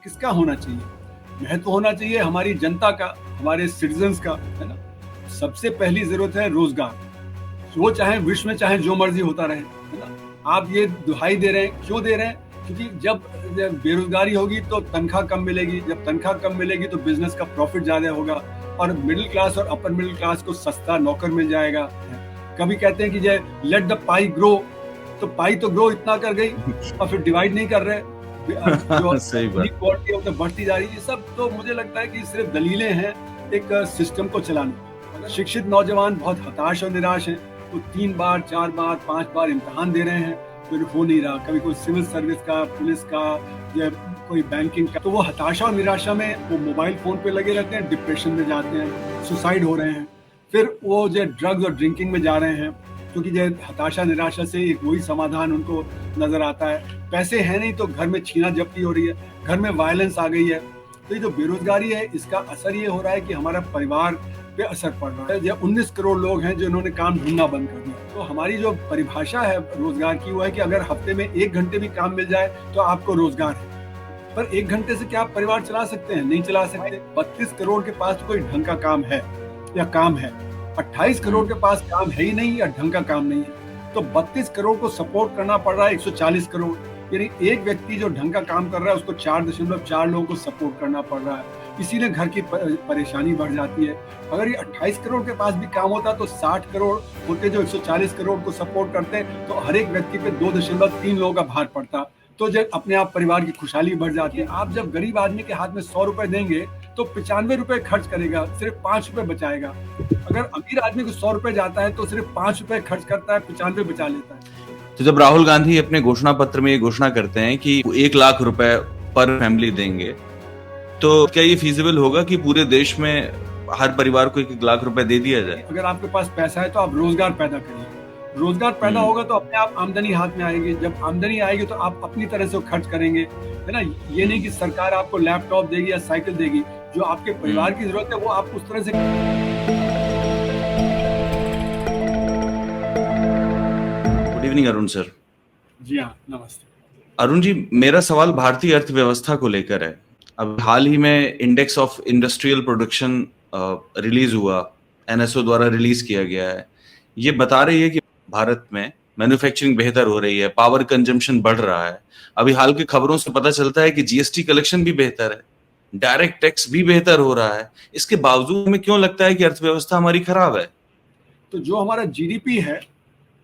किसका होना चाहिए? महत्व होना चाहिए हमारी जनता का, हमारे सिटीजन्स का, है ना? सबसे पहली ज़रूरत है रोज़गार। वो चाहे विश्व में चाहे जो मर्ज़ी होता रहे, है ना? आप ये दुहाई दे रहे हैं, क्यों दे रहे हैं? क्योंकि जब बेरोज़गारी होगी तो तनख्वाह कम मिलेगी, जब तनख्वाह कम मिलेगी तो बिज़नेस का प्रॉफ़िट ज़्यादा होगा और मिडल क्लास और अपर मिडल क्लास को सस्ता नौकर मिल जाएगा। कभी कहते हैं कि जे लेट द पाई ग्रो, तो पाई तो ग्रो इतना कर गई और फिर डिवाइड नहीं कर रहे। जो सही बात। इनइक्वालिटी है वो तो बढ़ती जा रही है। ये सब तो मुझे लगता है कि सिर्फ दलीलें हैं एक सिस्टम को चलाने। शिक्षित नौजवान बहुत हताश और निराश हैं। वो 3 बार, 4 बार, 5 बार इम्तिहान दे रहे हैं, फिर हो नहीं रहा। कभी कोई सिविल सर्विस का, पुलिस का या कोई बैंकिंग का, तो वो हताशा और निराशा में वो मोबाइल फ़ोन पे लगे रहते हैं, डिप्रेशन में जाते हैं, सुसाइड हो रहे हैं। फिर वो जो ड्रग्स और ड्रिंकिंग में जा रहे हैं, क्योंकि जो हताशा निराशा से एक वही समाधान उनको नज़र आता है। पैसे हैं नहीं तो घर में छीना झपटी हो रही है, घर में वायलेंस आ गई है। तो ये जो बेरोज़गारी है, इसका असर ये हो रहा है कि हमारा परिवार पे असर पड़ रहा है। या 19 करोड़ लोग हैं जिन्होंने काम ढूँढना बंद कर दिया। तो हमारी जो परिभाषा है रोज़गार की, वो है कि अगर हफ्ते में 1 घंटे भी काम मिल जाए तो आपको रोज़गार है। पर 1 घंटे से क्या आप परिवार चला सकते हैं? नहीं चला सकते। 32 करोड़ के पास तो कोई ढंग का काम है या काम है। 28 करोड़ के पास काम है ही नहीं या ढंग का काम नहीं है। तो 32 करोड़ को सपोर्ट करना पड़ रहा है 140 करोड़। यानी एक व्यक्ति जो ढंग का काम कर रहा है उसको 4.4 लोगों को सपोर्ट करना पड़ रहा है। इसीलिए घर की परेशानी बढ़ जाती है। अगर ये 28 करोड़ के पास भी काम होता तो 60 करोड़ होते जो 140 करोड़ को सपोर्ट करते, तो हर एक व्यक्ति पे 2.3 लोगों का भार पड़ता। तो जब अपने आप परिवार की खुशहाली बढ़ जाती है। आप जब गरीब आदमी के हाथ में 100 रुपए देंगे तो 95 रुपए खर्च करेगा, सिर्फ 5 रुपए बचाएगा। अगर अमीर आदमी को 100 रुपए जाता है तो सिर्फ 5 रुपए खर्च करता है, 95 बचा लेता है। तो जब राहुल गांधी अपने घोषणा पत्र में ये घोषणा करते हैं कि 1 लाख रुपए पर फैमिली देंगे, तो क्या ये फीजिबल होगा कि पूरे देश में हर परिवार को 1 लाख रुपए दे दिया जाए? अगर आपके पास पैसा है तो आप रोजगार पैदा करिए। रोजगार पैदा होगा तो अपने आप आमदनी हाथ में आएगी। जब आमदनी आएगी तो आप अपनी तरह से खर्च करेंगे, है ना? ये नहीं कि सरकार आपको लैपटॉप देगी या साइकिल देगी। जो आपके परिवार की जरूरत है वो आप उस तरह से। Good evening Arun sir. जी हाँ, नमस्ते। अरुण जी, मेरा सवाल भारतीय अर्थव्यवस्था को लेकर है। अब हाल ही में index of industrial production release हुआ, एनएसओ द्वारा रिलीज किया गया है। ये बता रही है कि भारत में मैन्युफैक्चरिंग बेहतर हो रही है, पावर कंजम्पशन बढ़ रहा है। अभी हाल की खबरों से पता चलता है कि जीएसटी कलेक्शन भी बेहतर है, डायरेक्ट टैक्स भी बेहतर हो रहा है। इसके बावजूद में क्यों लगता है कि अर्थव्यवस्था हमारी खराब है? तो जो हमारा जीडीपी है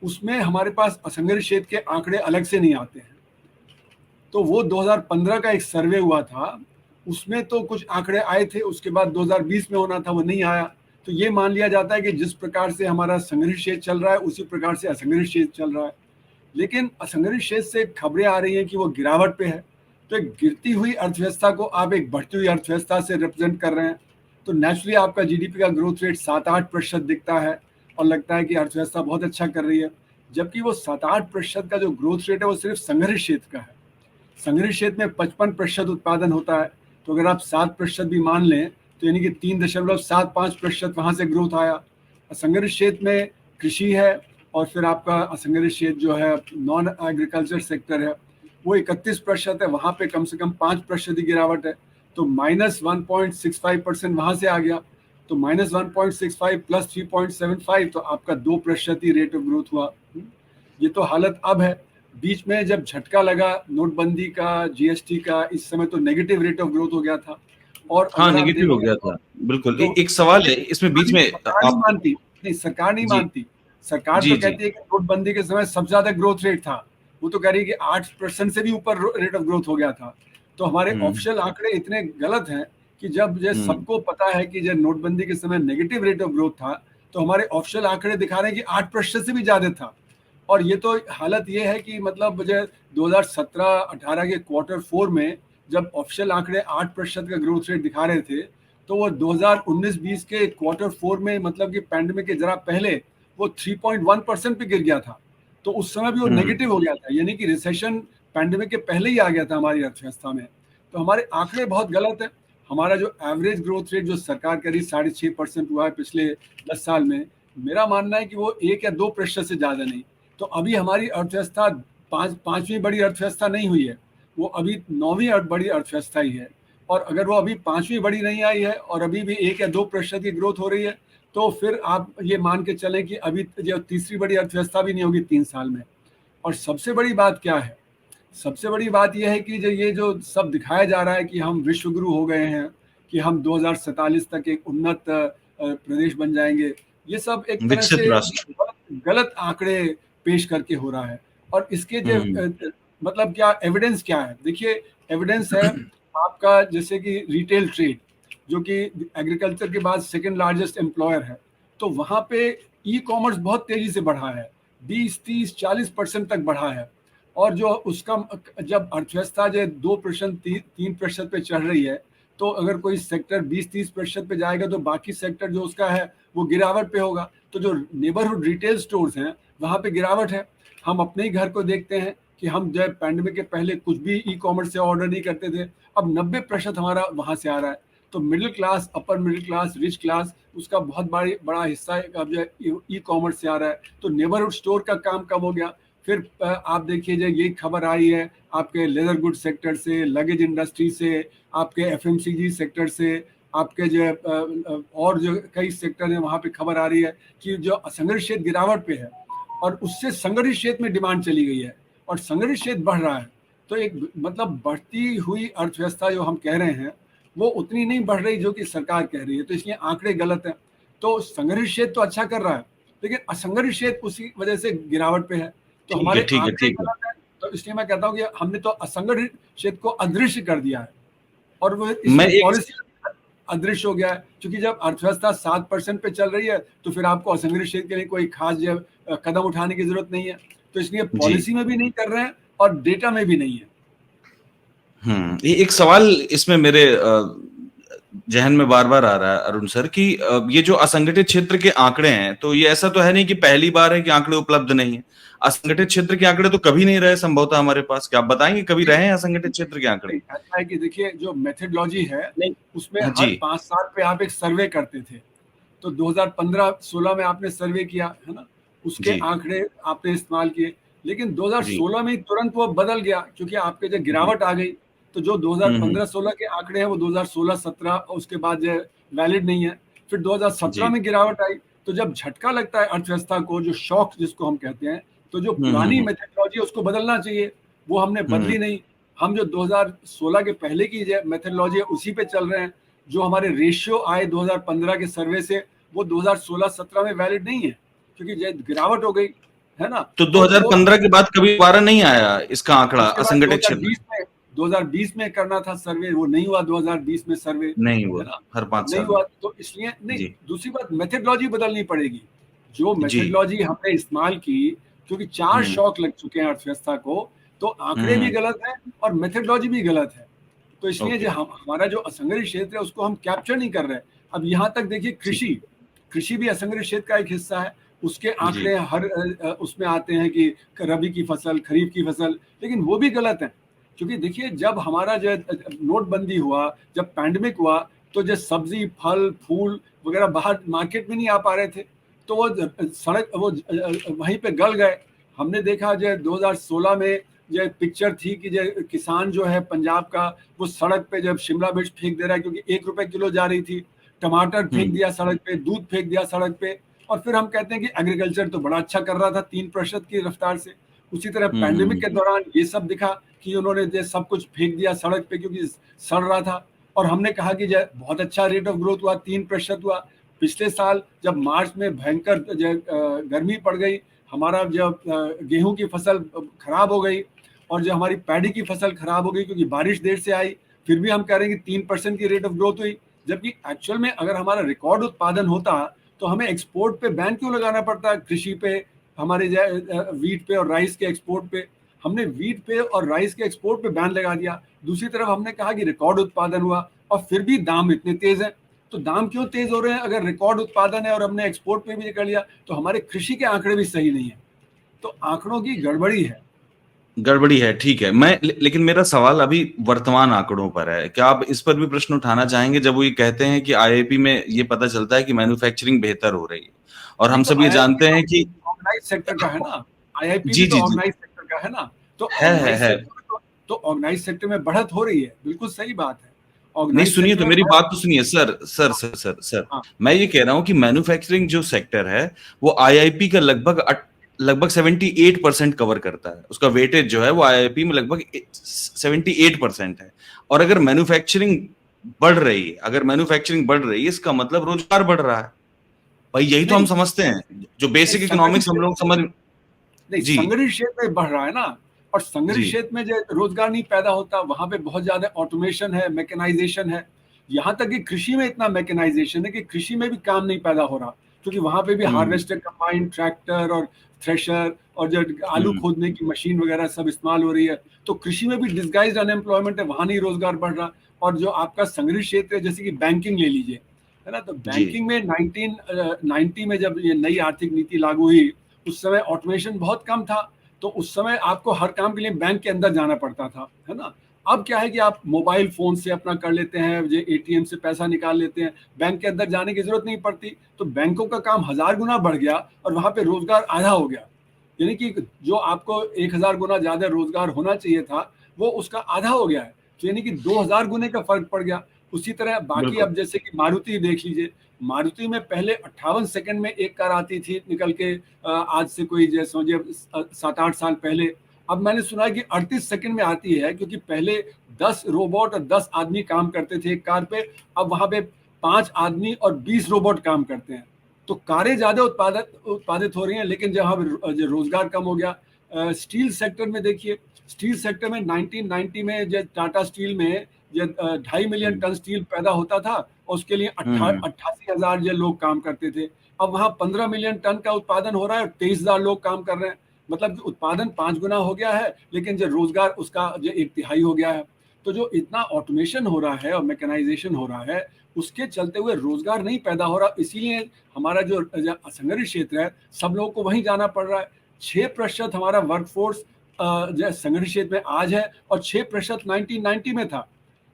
उसमें हमारे पास असंगठित क्षेत्र के आंकड़े अलग से नहीं आते हैं। तो वो 2015 का एक सर्वे हुआ था, उसमें तो कुछ आंकड़े आए थे, उसके बाद 2020 में होना था वो नहीं आया। तो ये मान लिया जाता है कि जिस प्रकार से हमारा संगठित क्षेत्र चल रहा है उसी प्रकार से असंगठित क्षेत्र चल रहा है। लेकिन असंगठित क्षेत्र से खबरें आ रही हैं कि वो गिरावट पे है। तो एक गिरती हुई अर्थव्यवस्था को आप एक बढ़ती हुई अर्थव्यवस्था से रिप्रेजेंट कर रहे हैं, तो नेचुरली आपका जीडीपी का ग्रोथ रेट 7-8% दिखता है और लगता है कि अर्थव्यवस्था बहुत अच्छा कर रही है। जबकि वो 7-8% का जो ग्रोथ रेट है वो सिर्फ संगठित क्षेत्र का है। संगठित क्षेत्र में 55% उत्पादन होता है। तो अगर आप 7% भी मान लें तो यानी कि 3.75% वहाँ से ग्रोथ आया। असंगठित क्षेत्र में कृषि है और फिर आपका असंगठित क्षेत्र जो है नॉन एग्रीकल्चर सेक्टर है वो 31% है, वहाँ पे कम से कम 5% की गिरावट है। तो -1.65% वहाँ से आ गया। तो -1.65 प्लस 3.75 तो आपका 2% ही रेट ऑफ ग्रोथ हुआ। ये तो हालत अब है। बीच में जब झटका लगा नोटबंदी का, जीएसटी का, इस समय तो नेगेटिव रेट ऑफ ग्रोथ हो गया था। और हाँ, अगर आप नेगेटिव हो देखें गया था। बिल्कुल। तो एक सवाल है इसमें बीच में सरकार नहीं आप। मानती। नहीं, सरकार नहीं जी, मानती। सरकार जी, तो जी। कहती है कि नोटबंदी के समय सबसे ज्यादा ग्रोथ रेट था। वो तो कह रही है कि 8% से भी ऊपर रेट ऑफ ग्रोथ हो गया था। तो हमारे हुँ, ऑफिशियल आंकड़े इतने गलत हैं कि जब ये हुँ, सबको पता है कि जब नोटबंदी के समय नेगेटिव रेट ऑफ ग्रोथ था, तो हमारे ऑफिशियल आंकड़े दिखा रहे हैं कि 8% से भी ज्यादा था। और ये तो हालत ये है कि मतलब मुझे 2017-18 के Q4 में जब ऑफिशियल आंकड़े 8% का ग्रोथ रेट दिखा रहे थे, तो वो 2019-20 के Q4 में मतलब कि पैंडेमिक के जरा पहले वो 3.1% पे गिर गया था। तो उस समय भी वो हुँ। नेगेटिव हो गया था, यानी कि रिसेशन पैंडेमिक के पहले ही आ गया था हमारी अर्थव्यवस्था में। तो हमारे आंकड़े बहुत गलत हैं। हमारा जो एवरेज ग्रोथ रेट जो सरकार कह रही 6.5% हुआ है पिछले 10 साल में, मेरा मानना है कि वो 1 या 2% से ज़्यादा नहीं। तो अभी हमारी अर्थव्यवस्था पाँचवीं बड़ी अर्थव्यवस्था नहीं हुई है। वो अभी 9वीं बड़ी अर्थव्यवस्था ही है, और अगर वो अभी 5वीं बड़ी नहीं आई है और अभी भी 1 या 2% की ग्रोथ हो रही है, तो फिर आप ये मान के चलें कि अभी जो तीसरी बड़ी अर्थव्यवस्था भी नहीं होगी 3 साल में। और सबसे बड़ी बात क्या है? सबसे बड़ी बात यह है कि ये जो सब दिखाया जा रहा है कि हम विश्व गुरु हो गए हैं, कि हम 2047 तक एक उन्नत प्रदेश बन जाएंगे, ये सब एक तरह विकसित से राष्ट्र। गलत आंकड़े पेश करके हो रहा है। और इसके जो हम्म। मतलब क्या एविडेंस क्या है? देखिए, एविडेंस है आपका जैसे कि रिटेल ट्रेड, जो कि एग्रीकल्चर के बाद सेकंड लार्जेस्ट एम्प्लॉयर है, तो वहाँ पे ई कॉमर्स बहुत तेजी से बढ़ा है, 20, 30, 40% तक बढ़ा है। और जो उसका जब अर्थव्यवस्था जो 2% 3% पे चढ़ रही है, तो अगर कोई सेक्टर 20-30% पे जाएगा तो बाकी सेक्टर जो उसका है वो गिरावट पे होगा। तो जो नेबरहुड रिटेल स्टोर्स हैं वहाँ पे गिरावट है। हम अपने ही घर को देखते हैं कि हम जब पैंडेमिक के पहले कुछ भी ई कॉमर्स से ऑर्डर नहीं करते थे, अब 90% हमारा वहाँ से आ रहा है। तो middle class, upper middle class, rich class, उसका बहुत बड़ा हिस्सा अब जो ई कॉमर्स से आ रहा है। तो नेबरहुड स्टोर का काम कम हो गया। फिर आप देखिए, जो ये खबर आई है आपके लेदर गुड सेक्टर से, लगेज इंडस्ट्री से, आपके एफएमसीजी सेक्टर से, आपके जो और जो कई सेक्टर हैं वहाँ पे खबर आ रही है कि जो असंगठित क्षेत्र गिरावट पे है, और उससे संगठित क्षेत्र में डिमांड चली गई है और संगठित क्षेत्र बढ़ रहा है। तो एक मतलब बढ़ती हुई अर्थव्यवस्था जो हम कह रहे हैं वो उतनी नहीं बढ़ रही जो कि सरकार कह रही है, तो इसलिए आंकड़े गलत हैं। तो संगठित क्षेत्र तो अच्छा कर रहा है, लेकिन असंगठित क्षेत्र उसी वजह से गिरावट पे है। तो ठीक है, हमारे ठीक है, आंकड़े ठीक है। गलत हैं। तो इसलिए मैं कहता हूँ कि हमने तो असंगठित क्षेत्र को अदृश्य कर दिया है, और वो मैं इसलिए एक पॉलिसी अदृश्य हो गया है। क्योंकि जब अर्थव्यवस्था 7% पे चल रही है तो फिर आपको असंगठित क्षेत्र के लिए कोई खास कदम उठाने की जरूरत नहीं है। तो इसलिए जी। पॉलिसी में भी नहीं कर रहे हैं और डेटा में भी नहीं है। ये एक सवाल इसमें मेरे जहन में बार बार आ रहा है अरुण सर कि ये जो असंगठित क्षेत्र के आंकड़े हैं, तो ये ऐसा तो है नहीं कि पहली बार है कि आंकड़े उपलब्ध नहीं है। असंगठित क्षेत्र के आंकड़े तो कभी नहीं रहे संभवतः हमारे पास। क्या आप बताएंगे कभी रहे हैं असंगठित क्षेत्र के आंकड़े? ऐसा है कि देखिए, जो मेथडोलॉजी है नहीं। उसमें हाँ हर जी। 5 साल पे आप एक सर्वे करते थे। तो 2015-16 में आपने सर्वे किया है ना, उसके जी। आंकड़े आपने इस्तेमाल किए। लेकिन जी। 2016 में ही तुरंत वो बदल गया, क्योंकि आपके जो जी। गिरावट आ गई। तो जो हम्म। 2015-16 के आंकड़े हैं वो 2016-17 उसके बाद जो वैलिड नहीं है। फिर 2017 जी। में गिरावट आई। तो जब झटका लगता है अर्थव्यवस्था को, जो शॉक जिसको हम कहते हैं, तो जो हम्म। पुरानी हम्म। मेथडोलॉजी है उसको बदलना चाहिए, वो हमने हम्म। बदली नहीं। हम जो 2016 के पहले की मेथडोलॉजी है उसी पे चल रहे हैं। जो हमारे रेशियो आए 2015 के सर्वे से, वो 2016-17 में वैलिड नहीं है, क्योंकि गिरावट हो गई है ना। तो तो वो 2015 के बाद कभी दोबारा नहीं आया इसका आंकड़ा उसके बाद असंगठित क्षेत्र? 2020 में करना था सर्वे, वो नहीं हुआ 2020 में सर्वे, नहीं है हुआ ना। हर 5 साल नहीं में। हुआ, तो इसलिए नहीं। जी। दूसरी बात, मेथडोलॉजी बदलनी पड़ेगी। जो जी। मेथडोलॉजी हमने इस्तेमाल की, क्योंकि 4 हम्म। शॉक लग चुके हैं अर्थव्यवस्था को, तो आंकड़े भी हम्म। गलत हैं और मेथडोलॉजी भी गलत है। तो इसलिए जो ओके। हमारा जो असंगठित क्षेत्र है उसको हम कैप्चर नहीं कर रहे। अब यहाँ तक देखिए, ठीक। कृषि कृषि भी असंगठित क्षेत्र का एक हिस्सा है। उसके जी। आंकड़े हर उसमें आते हैं कि रबी की फसल, खरीफ की फसल, लेकिन वो भी गलत है। क्योंकि देखिए, जब हमारा जो नोटबंदी हुआ, जब पैंडेमिक हुआ, तो जो सब्जी, फल, फूल वगैरह बाहर मार्केट में नहीं आ पा रहे थे, तो वो सड़क वो वहीं पे गल गए। हमने देखा जो 2016 में जो पिक्चर थी कि जो किसान जो है पंजाब का, वो सड़क पे जब शिमला मिर्च फेंक दे रहा है क्योंकि 1 रुपए किलो जा रही थी, टमाटर फेंक हम्म। दिया सड़क पे, दूध फेंक दिया सड़क पे। और फिर हम कहते हैं कि एग्रीकल्चर तो बड़ा अच्छा कर रहा था 3% की रफ्तार से। उसी तरह पैंडेमिक के हम्म। दौरान ये सब दिखा कि उन्होंने जो सब कुछ फेंक दिया सड़क पे क्योंकि सड़ रहा था। और हमने कहा कि जो बहुत अच्छा रेट ऑफ ग्रोथ हुआ, 3% हुआ। पिछले साल जब मार्च में भयंकर गर्मी पड़ गई, हमारा जब गेहूं की फसल खराब हो गई और जो हमारी पैडी की फसल खराब हो गई क्योंकि बारिश देर से आई, फिर भी हम कह रहे हैं कि 3% की रेट ऑफ ग्रोथ हुई। जबकि एक्चुअल में अगर हमारा रिकॉर्ड उत्पादन होता तो हमें एक्सपोर्ट पे बैन क्यों लगाना पड़ता, कृषि पे, हमारे वीट पे और राइस के एक्सपोर्ट पे। हमने वीट पे और राइस के एक्सपोर्ट पे बैन लगा दिया। दूसरी तरफ हमने कहा कि रिकॉर्ड उत्पादन हुआ, और फिर भी दाम इतने तेज हैं। तो दाम क्यों तेज हो रहे हैं? अगर रिकॉर्ड उत्पादन है और हमने एक्सपोर्ट पे भी कर लिया, तो हमारे कृषि के आंकड़े भी सही नहीं है। तो आंकड़ों की गड़बड़ी है। गड़बड़ी है, ठीक है। लेकिन मेरा सवाल अभी वर्तमान आंकड़ों पर है। क्या आप इस पर भी प्रश्न उठाना चाहेंगे जब वो ये कहते हैं कि आईआईपी में ये पता चलता है कि मैन्युफैक्चरिंग बेहतर हो रही है, और नहीं, हम तो सब ये आईआईपी जानते तो हैं कि ऑर्गेनाइज सेक्टर का है ना। आईआईपी भी जी तो जी जी ऑर्गेनाइज सेक्टर का है ना। तो है ऑर्गेनाइज है सेक्टर में तो ऑर्गेनाइज सेक्टर में बढ़त हो रही है, बिल्कुल सही बात है। नहीं, ऑर्गेनाइज सुनिए सेक्टर तो में मेरी बढ़त। बात तो सुनिए sir sir sir sir sir हाँ। मैं ये कह रहा हूं कि मैन्युफैक्चरिंग जो सेक्टर है वो आईआईपी का लगभग 78% कवर करता है। उसका वेटेज जो है वो आईआईपी में लगभग 78% है। और अगर मैन्युफैक्चरिंग बढ़ रही है, इसका मतलब रोजगार बढ़ रहा है। भाई यही तो हम नहीं, समझते हैं, जो बेसिक संगठित इकोनॉमिक्स हम लोग क्षेत्र समझ। नहीं, जी संगठित क्षेत्र में बढ़ रहा है ना। और संगठित जी। क्षेत्र में जो रोजगार नहीं पैदा होता, वहां पे बहुत ज्यादा ऑटोमेशन है, मैकेनाइजेशन है। यहाँ तक कि कृषि में इतना मैकेनाइजेशन है कि कृषि में भी काम नहीं पैदा हो रहा, क्योंकि वहां पे भी हम्म हार्वेस्टर, कंबाइन, ट्रैक्टर और थ्रेशर और जो आलू हम्म खोदने की मशीन वगैरह सब इस्तेमाल हो रही है। तो कृषि में भी डिस्गाइज्ड अनएम्प्लॉयमेंट है, वहां नहीं रोजगार बढ़ रहा। और जो आपका संगठित क्षेत्र है, जैसे कि बैंकिंग ले लीजिए, है ना, तो जी बैंकिंग में 1990 में जब ये नई आर्थिक नीति लागू हुई, उस समय ऑटोमेशन बहुत कम था। तो उस समय आपको हर काम के लिए बैंक के अंदर जाना पड़ता था, है ना। अब क्या है कि आप मोबाइल फोन से अपना कर लेते हैं, जो एटीएम से पैसा निकाल लेते हैं, बैंक के अंदर जाने की जरूरत नहीं पड़ती। तो बैंकों का काम 1000 गुना बढ़ गया और वहां पे रोजगार आधा हो गया। यानी कि जो आपको 1000 गुना ज्यादा रोजगार होना चाहिए था, वो उसका आधा हो गया है। तो यानी कि 2000 गुने का फर्क पड़ गया। उसी तरह बाकी, बिल्कुल। अब जैसे कि मारुति देख लीजिए, मारुति में पहले 58 सेकंड में एक कार आती थी निकल के, आज से कोई जैसे समझिए 7-8 साल पहले। अब मैंने सुना है कि 38 सेकंड में आती है, क्योंकि पहले 10 रोबोट और 10 आदमी काम करते थे एक कार पे। अब वहां पे 5 आदमी और 20 रोबोट काम करते हैं। तो कारें ज्यादा उत्पादित हो रही हैं, लेकिन जब जो रोजगार कम हो गया। स्टील सेक्टर में देखिए, स्टील सेक्टर में 1990 में जो टाटा स्टील में जो 2.5 मिलियन हम्म टन स्टील पैदा होता था, और उसके लिए हम्म 88,000 जो लोग काम करते थे। अब वहां 15 मिलियन टन का उत्पादन हो रहा है और 23,000 लोग काम कर रहे हैं। मतलब कि उत्पादन 5 गुना हो गया है, लेकिन जो रोजगार उसका जो 1/3 हो गया है। तो जो इतना ऑटोमेशन हो रहा है और मैकेनाइजेशन हो रहा है, उसके चलते हुए रोजगार नहीं पैदा हो रहा। इसीलिए हमारा जो असंगठित क्षेत्र है, सब लोगों को वहीं जाना पड़ रहा है। 6% हमारा वर्कफोर्स जो संगठित क्षेत्र में आज है, और 6% 1990 में था।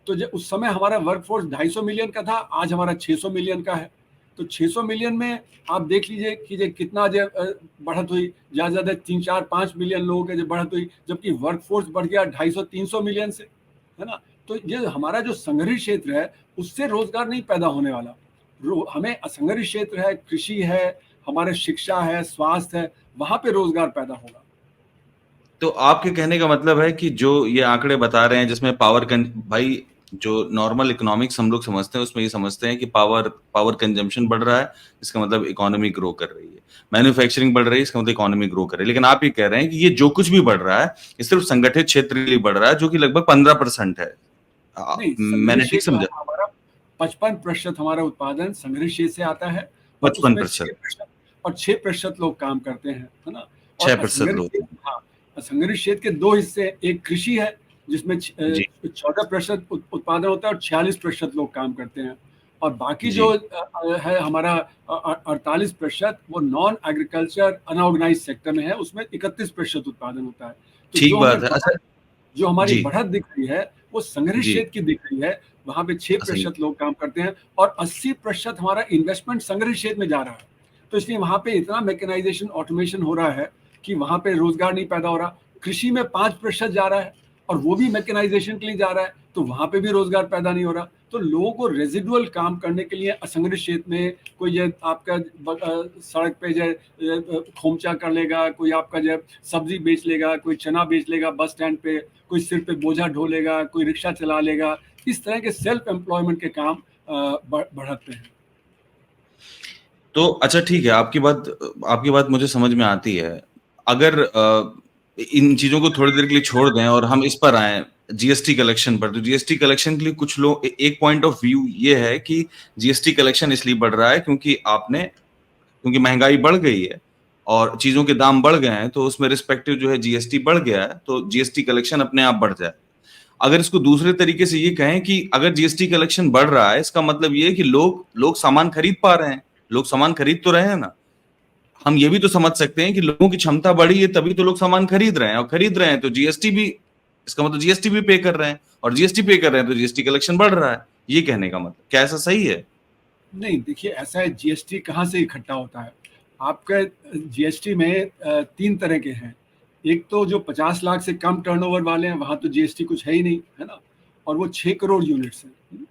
तो जो उस समय हमारा वर्कफोर्स 250 मिलियन का था, आज हमारा 600 मिलियन का है। तो 600 मिलियन में आप देख लीजिए कि जो कितना जो बढ़त हुई, ज़्यादा ज़्यादा 3-4-5 मिलियन लोगों के जो बढ़त हुई, जबकि वर्कफोर्स बढ़ गया 250-300 मिलियन से, है ना। तो ये हमारा जो संगठित क्षेत्र है, उससे रोजगार नहीं पैदा होने वाला। हमें असंगठित क्षेत्र है, कृषि है, हमारे शिक्षा है, स्वास्थ्य है, वहां पे रोजगार पैदा होगा। तो आपके कहने का मतलब है कि जो ये आंकड़े बता रहे हैं जिसमें भाई जो नॉर्मल इकोनॉमिक्स हम लोग समझते हैं उसमें ये समझते हैं कि पावर कंजम्पशन बढ़ रहा है, इसका मतलब इकोनॉमी ग्रो कर रही है। मैन्युफैक्चरिंग बढ़ रही है, इसका मतलब इकोनॉमी ग्रो कर रही है। लेकिन आप ये कह रहे हैं कि ये जो कुछ भी बढ़ रहा है ये सिर्फ संगठित क्षेत्र के लिए बढ़ रहा है, जो कि लगभग 15% है। नहीं, संगठित मैंने ठीक क्षेत्र समझा? हमारा 55% हमारा उत्पादन संगठित क्षेत्र से आता है। और पचपन उसमें प्रतिशत 6% लोग काम करते हैं, है ना। और 6% असंगठित लोग क्षेत्र, हाँ, असंगठित क्षेत्र के दो हिस्से हैं। एक कृषि है, जिसमें जी 14% उत्पादन होता है और 46% लोग काम करते हैं। और बाकी जो जी। है हमारा 48%, वो नॉन एग्रीकल्चर अनऑर्गेनाइज सेक्टर में है, उसमें 31% उत्पादन होता है। तो ठीक बात है। अच्छा। जो हमारी जी बढ़त दिख रही है, वो संगठित जी। क्षेत्र की दिख रही है। वहां पे असंग 6% लोग काम करते हैं, और 80% हमारा इन्वेस्टमेंट संगठित क्षेत्र में जा रहा है। तो इसलिए वहां पे इतना मैकेनाइजेशन, ऑटोमेशन हो रहा है कि वहां पे रोजगार नहीं पैदा हो रहा। कृषि में 5% जा रहा है, और वो भी मैकेनाइजेशन के लिए जा रहा है, तो वहां पे भी रोजगार पैदा नहीं हो रहा। तो लोगों को रेजिडुअल काम करने के लिए असंगठित क्षेत्र में, कोई ये आपका सड़क पे जो खोमचा कर लेगा, कोई आपका जो सब्जी बेच लेगा, कोई चना बेच लेगा बस स्टैंड पे, कोई सिर पे बोझा ढो लेगा, कोई रिक्शा चला लेगा। इस तरह के सेल्फ एम्प्लॉयमेंट के काम बढ़ते हैं। तो अच्छा ठीक है, आपकी बात मुझे समझ में आती है। अगर इन चीजों को थोड़ी देर के लिए छोड़ दें और हम इस पर आए जीएसटी कलेक्शन पर, तो जीएसटी कलेक्शन के लिए कुछ लोग एक पॉइंट ऑफ व्यू ये है कि जीएसटी कलेक्शन इसलिए बढ़ रहा है क्योंकि महंगाई बढ़ गई है और चीजों के दाम बढ़ गए हैं, तो उसमें रिस्पेक्टिव जो है जीएसटी बढ़ गया है, तो जीएसटी कलेक्शन अपने आप बढ़ जाए। अगर इसको दूसरे तरीके से ये कहें कि अगर जीएसटी कलेक्शन बढ़ रहा है इसका मतलब ये है कि लोग सामान खरीद पा रहे हैं, लोग सामान खरीद तो रहे हैं ना। हम ये भी तो समझ सकते हैं कि लोगों की क्षमता बढ़ी है तभी तो लोग सामान खरीद रहे हैं, और खरीद रहे हैं तो जीएसटी भी, इसका मतलब जीएसटी भी पे कर रहे हैं, और जीएसटी पे कर रहे हैं तो जीएसटी कलेक्शन बढ़ रहा है। ये कहने का मतलब क्या ऐसा सही है? नहीं, देखिए ऐसा है, जीएसटी कहाँ से इकट्ठा होता है? आपका जीएसटी में 3 तरह के हैं। एक तो जो 50 लाख से कम टर्नओवर वाले हैं वहां तो जीएसटी कुछ है ही नहीं, है ना, और वो 6 करोड़ यूनिट्स हैं।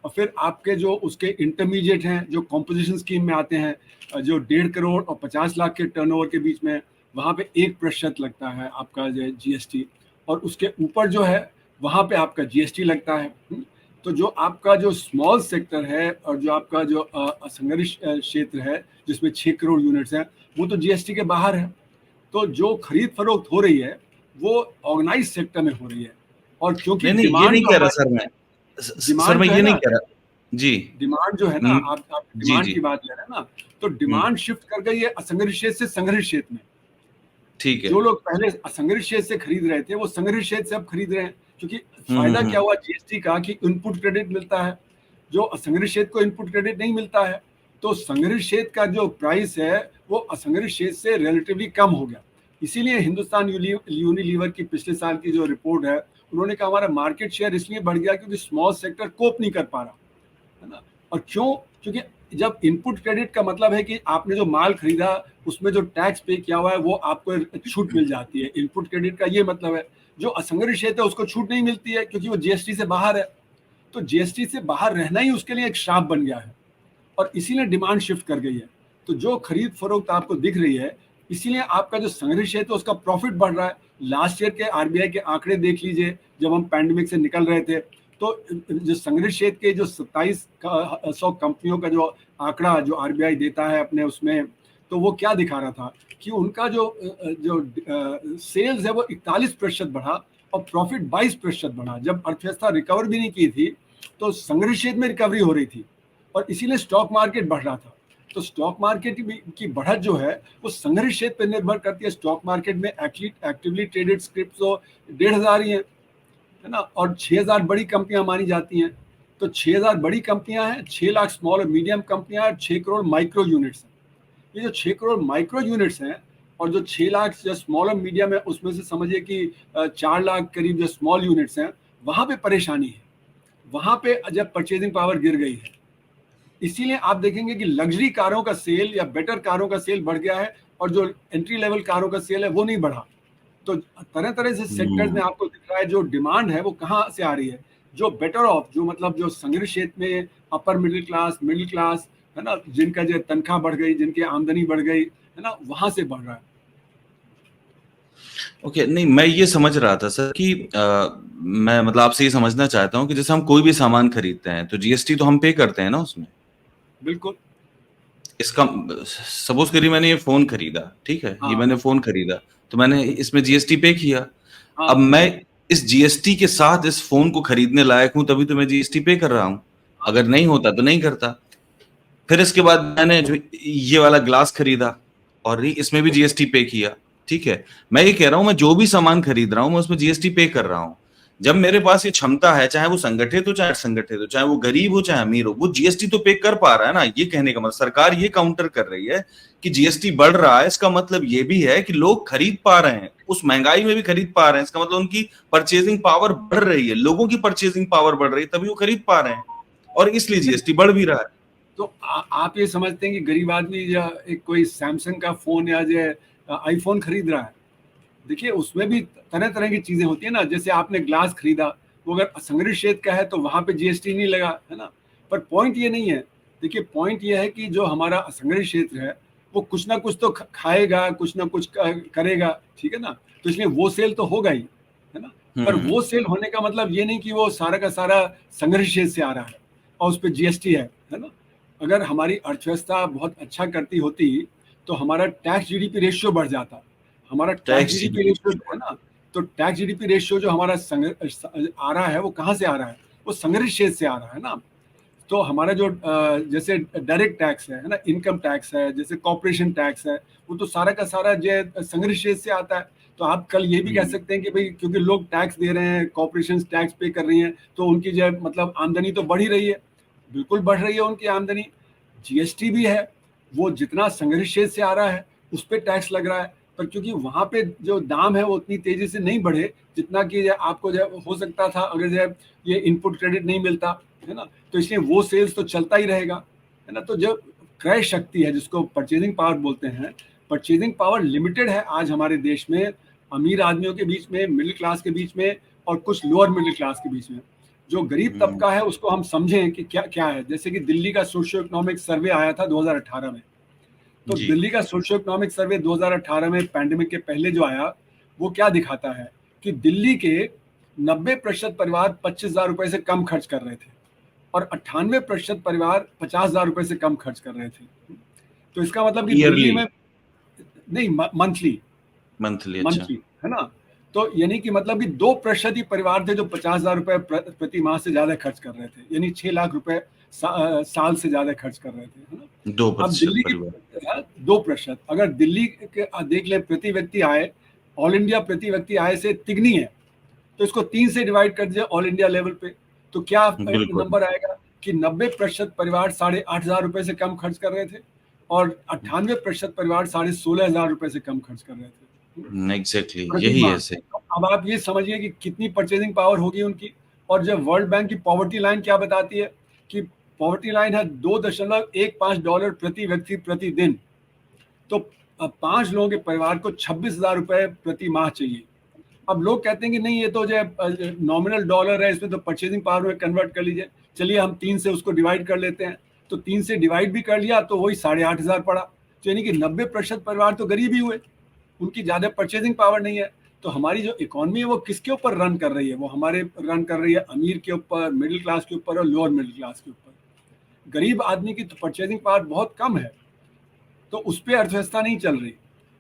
और फिर आपके जो उसके इंटरमीडिएट हैं जो कॉम्पोजिशन स्कीम में आते हैं, जो 1.5 करोड़ और 50 लाख के टर्नओवर के बीच में, वहाँ पे 1% लगता है आपका जो जीएसटी, और उसके ऊपर जो है वहाँ पे आपका जीएसटी लगता है। तो जो आपका जो स्मॉल सेक्टर है और जो आपका जो असंगठित क्षेत्र है जिसमें 6 करोड़ यूनिट्स हैं, वो तो जीएसटी के बाहर है। तो जो खरीद फरोख्त हो रही है वो ऑर्गेनाइज सेक्टर में हो रही है, और क्योंकि नहीं नहीं, ये डिमांड नहीं जो कह रहा हमारी सर मैं, सर डिमांड मैं जो है ये नहीं ना, कह रहा जी। डिमांड जो है ना, हम्म, आप जी डिमांड जी। की बात कर रहे हैं ना, तो डिमांड शिफ्ट कर गई है असंगठित क्षेत्र से संगठित क्षेत्र में। ठीक है। जो लोग पहले असंगठित क्षेत्र से खरीद रहे थे वो संगठित क्षेत्र से अब खरीद रहे हैं, क्योंकि फायदा क्या हुआ जीएसटी का कि इनपुट क्रेडिट मिलता है, जो असंगठित क्षेत्र को इनपुट क्रेडिट नहीं मिलता है। तो संगठित क्षेत्र का जो प्राइस है वो असंगठित क्षेत्र से रिलेटिवली कम हो गया। इसीलिए हिंदुस्तान यूनिलीवर की पिछले साल की जो रिपोर्ट है, उन्होंने कहा हमारा मार्केट शेयर इसलिए बढ़ गया क्योंकि स्मॉल सेक्टर कोप नहीं कर पा रहा, है ना। और क्यों? क्योंकि जब इनपुट क्रेडिट का मतलब है कि आपने जो माल खरीदा उसमें जो टैक्स पे किया हुआ है वो आपको छूट मिल जाती है। इनपुट क्रेडिट का ये मतलब है। जो असंगठित क्षेत्र है उसको छूट नहीं मिलती है क्योंकि वो जीएसटी से बाहर है। तो जीएसटी से बाहर रहना ही उसके लिए एक श्राप बन गया है, और इसीलिए डिमांड शिफ्ट कर गई है। तो जो खरीद फरोख्त आपको दिख रही है, इसीलिए आपका जो संगठित क्षेत्र है उसका प्रॉफिट बढ़ रहा है। लास्ट ईयर के आरबीआई के आंकड़े देख लीजिए, जब हम पैंडेमिक से निकल रहे थे, तो जो संगठित क्षेत्र के जो 2700 कंपनियों का जो आंकड़ा जो आरबीआई देता है अपने उसमें, तो वो क्या दिखा रहा था कि उनका जो सेल्स है वो 41% बढ़ा और प्रॉफिट 22% बढ़ा। जब अर्थव्यवस्था रिकवर भी नहीं की थी तो संगठित क्षेत्र में रिकवरी हो रही थी, और इसीलिए स्टॉक मार्केट बढ़ रहा था। तो स्टॉक मार्केट की बढ़त जो है वो संगठित क्षेत्र पर निर्भर करती है। स्टॉक मार्केट में एक्टिवली ट्रेडेड स्क्रिप्ट तो 1,500 ही है ना, और 6,000 बड़ी कंपनियां मानी जाती हैं। तो 6,000 बड़ी कंपनियां हैं, 6 लाख स्मॉल और मीडियम कंपनियां हैं, 6 करोड़ माइक्रो यूनिट्स हैं। ये जो 6 करोड़ माइक्रो यूनिट्स हैं और जो 6 लाख जो स्मॉल और मीडियम है, उसमें से समझिए कि 4 लाख करीब जो स्मॉल यूनिट्स हैं, वहां पे परेशानी है। वहां पे जब परचेजिंग पावर गिर गई है, इसीलिए आप देखेंगे कि लग्जरी कारों का सेल या बेटर कारों का सेल बढ़ गया है, और जो एंट्री लेवल कारों का सेल है वो नहीं बढ़ा। तो तरह तरह से सेक्टर्स में आपको दिख रहा है जो डिमांड है वो कहाँ से आ रही है। जो बेटर ऑफ, जो मतलब जो संगठित क्षेत्र में अपर मिडिल क्लास है ना, जिनका जो तनख्वाह बढ़ गई, जिनकी आमदनी बढ़ गई है ना, वहां से बढ़ रहा है। ओके, नहीं मैं ये समझ रहा था सर कि मैं मतलब आपसे ये समझना चाहता हूँ कि जैसे हम कोई भी सामान खरीदते हैं तो जीएसटी तो हम पे करते हैं ना उसमें। बिल्कुल। इसका सपोज करिए मैंने ये फोन खरीदा, ठीक है, ये हाँ मैंने फोन खरीदा तो मैंने इसमें जीएसटी पे किया। हाँ अब मैं इस जीएसटी के साथ इस फोन को खरीदने लायक हूं तभी तो मैं जीएसटी पे कर रहा हूं। अगर नहीं होता तो नहीं करता। फिर इसके बाद मैंने जो ये वाला ग्लास खरीदा और इसमें भी जीएसटी पे किया, ठीक है। मैं ये कह रहा हूं मैं जो भी सामान खरीद रहा हूं मैं उसमें जीएसटी पे कर रहा हूं। जब मेरे पास ये क्षमता है, चाहे वो संगठित हो चाहे असंगठित हो, चाहे वो गरीब हो चाहे अमीर हो, वो जीएसटी तो पे कर पा रहा है ना। ये कहने का मतलब सरकार ये काउंटर कर रही है कि जीएसटी बढ़ रहा है, इसका मतलब ये भी है कि लोग खरीद पा रहे हैं, उस महंगाई में भी खरीद पा रहे हैं। इसका मतलब उनकी परचेजिंग पावर बढ़ रही है, लोगों की परचेजिंग पावर बढ़ रही है, तभी वो खरीद पा रहे हैं और इसलिए जीएसटी बढ़ भी रहा है। तो आप ये समझते हैं कि गरीब आदमी या एक कोई सैमसंग का फोन या जो आईफोन खरीद रहा है, देखिए उसमें भी तरह तरह की चीजें होती है ना। जैसे आपने ग्लास खरीदा, वो अगर असंगठित क्षेत्र का है तो वहां पे जीएसटी नहीं लगा, है ना। पर पॉइंट ये नहीं है। देखिए पॉइंट ये है कि जो हमारा असंगठित क्षेत्र है वो कुछ ना कुछ तो खाएगा, कुछ ना कुछ करेगा, ठीक है ना। तो इसलिए वो सेल तो होगा ही, है ना। पर वो सेल होने का मतलब ये नहीं कि वो सारा का सारा संगठित क्षेत्र से आ रहा है और उस पर जीएसटी है ना। अगर हमारी अर्थव्यवस्था बहुत अच्छा करती होती तो हमारा टैक्स जीडीपी रेशियो बढ़ जाता। हमारा टैक्स टैक्स जीडीपी रेशियो है ना, तो टैक्स जीडीपी रेशियो जो हमारा आ रहा है वो कहाँ से आ रहा है? वो संगठित क्षेत्र से आ रहा है ना। तो हमारा जो जैसे डायरेक्ट टैक्स है ना, इनकम टैक्स है, जैसे कॉर्पोरेशन टैक्स है, वो तो सारा का सारा जो संगठित क्षेत्र से आता है। तो आप कल ये भी कह सकते हैं कि भाई क्योंकि लोग टैक्स दे रहे हैं, कॉर्पोरेशन टैक्स पे कर रही हैं, तो उनकी जो मतलब आमदनी तो बढ़ ही रही है। बिल्कुल बढ़ रही है उनकी आमदनी। जीएसटी भी है, वो जितना संगठित क्षेत्र से आ रहा है उस पर टैक्स लग रहा है, पर क्योंकि वहां पे जो दाम है वो उतनी तेजी से नहीं बढ़े जितना कि आपको जो हो सकता था अगर जो ये इनपुट क्रेडिट नहीं मिलता, है ना। तो इसलिए वो सेल्स तो चलता ही रहेगा, है ना। तो जब क्रय शक्ति है जिसको परचेजिंग पावर बोलते हैं, परचेजिंग पावर लिमिटेड है आज हमारे देश में, अमीर आदमियों के बीच में, मिडिल क्लास के बीच में और कुछ लोअर मिडिल क्लास के बीच में। जो गरीब तबका है उसको हम समझें कि क्या क्या है। जैसे कि दिल्ली का सोशियो इकोनॉमिक सर्वे आया था 2018 में, तो जी। दिल्ली का सोशियो इकोनॉमिक सर्वे 2018 में पैंडेमिक के पहले जो आया, वो क्या दिखाता है कि दिल्ली के 90% परिवार 25,000 रुपए से कम खर्च कर रहे थे और 98% परिवार 50,000 रुपए से कम खर्च कर रहे थे। तो इसका मतलब कि दिल्ली ईयरली, में, नहीं, मंथली, मंथली, अच्छा। मंथली, है ना। तो यानी कि मतलब कि 2% ही परिवार थे जो 50,000 रुपए प्रति माह से ज्यादा खर्च कर रहे थे, यानी 6 लाख रुपए साल से ज्यादा खर्च कर रहे थे, है ना। दो अब प्रतिशत दिल्ली की परिवार। 2%, अगर दिल्ली के देख ले प्रति व्यक्ति आय, ऑल इंडिया प्रति व्यक्ति आय से तिगनी है, तो इसको 3 से डिवाइड कर दिया ऑल इंडिया लेवल पे, तो क्या बिल्कुल। नंबर आएगा कि 90% परिवार 8,500 रुपए से कम खर्च कर रहे थे और 98% परिवार 16,500 रुपए से कम खर्च कर रहे थे एग्जैक्टली, प्रति यही माह। है से। अब आप ये समझिए कि कितनी परचेजिंग पावर होगी उनकी। और जब वर्ल्ड बैंक की पॉवर्टी लाइन क्या बताती है कि पॉवर्टी लाइन है $2.15 प्रति व्यक्ति प्रति दिन, तो 5 लोगों के परिवार को 26,000 रुपए प्रति माह चाहिए। अब लोग कहते हैं कि नहीं, ये तो जो नॉमिनल डॉलर है, इसमें तो परचेजिंग पावर में कन्वर्ट कर लीजिए। चलिए हम 3 से उसको डिवाइड कर लेते हैं, तो 3 से डिवाइड भी कर लिया तो वही 8,500 पड़ा। तो यानी कि 90% परिवार तो गरीब ही हुए, उनकी ज्यादा परचेजिंग पावर नहीं है। तो हमारी जो इकोनॉमी है वो किसके ऊपर रन कर रही है? वो हमारे रन कर रही है अमीर के ऊपर, मिडिल क्लास के ऊपर और लोअर मिडिल क्लास के ऊपर। गरीब आदमी की तो परचेजिंग पावर बहुत कम है, तो उस पर अर्थव्यवस्था नहीं चल रही।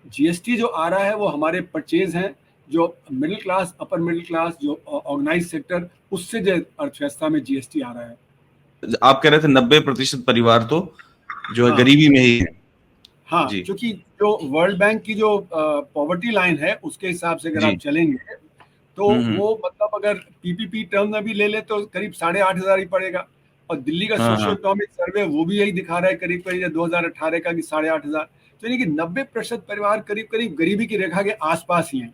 जीएसटी जो आ रहा है वो हमारे परचेज हैं, जो middle class, upper middle class, जो ऑर्गेनाइज सेक्टर, उससे जो अर्थव्यवस्था में जीएसटी आ रहा है। आप कह रहे थे 90% परिवार तो जो है हाँ, गरीबी में ही है। हाँ, जी, क्योंकि जो वर्ल्ड बैंक की जो पॉवर्टी लाइन है उसके हिसाब से अगर जी। आप चलेंगे तो हम्म। वो मतलब अगर पीपीपी टर्म में भी ले ले तो करीब 8,500 ही पड़ेगा। और दिल्ली का हाँ, सोशियो हाँ। इकोनॉमिक सर्वे वो भी यही दिखा रहा है, करीब करीब 2018 का कि 8,500। तो यानी कि 90% परिवार करीब करीब गरीबी की रेखा के आसपास ही हैं।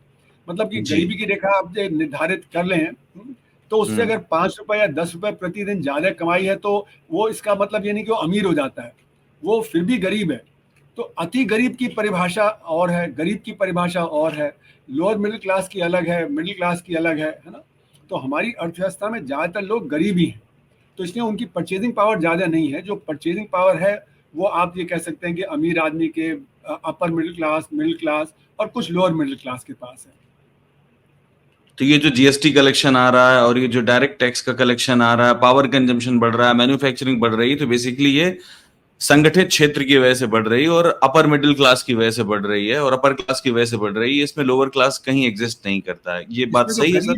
मतलब कि जी। गरीबी की रेखा आप जो निर्धारित कर लें, तो उससे अगर 5 रुपए या 10 रुपए प्रतिदिन ज्यादा कमाई है तो वो, इसका मतलब ये नहीं कि वो अमीर हो जाता है, वो फिर भी गरीब है। तो अति गरीब की परिभाषा और है, गरीब की परिभाषा और है, लोअर मिडिल क्लास की अलग है, मिडिल क्लास की अलग है ना। तो हमारी अर्थव्यवस्था में ज्यादातर लोग गरीब ही हैं, तो इसलिए उनकी परचेजिंग पावर ज्यादा नहीं है। जो परचेजिंग पावर है वो आप ये कह सकते हैं कि अमीर आदमी के, अपर मिडिल क्लास और कुछ लोअर मिडिल क्लास के पास है। तो ये जो जीएसटी कलेक्शन आ रहा है और ये जो डायरेक्ट टैक्स का कलेक्शन आ रहा है, पावर कंजम्पशन बढ़ रहा है, मैन्युफैक्चरिंग बढ़ रही है, तो बेसिकली ये संगठित क्षेत्र की वजह से बढ़ रही है और अपर मिडिल क्लास की वजह से बढ़ रही है और अपर क्लास की वजह से बढ़ रही है। इसमें लोअर क्लास कहीं एग्जिस्ट नहीं करता है। ये बात इसमें तो सही है सर?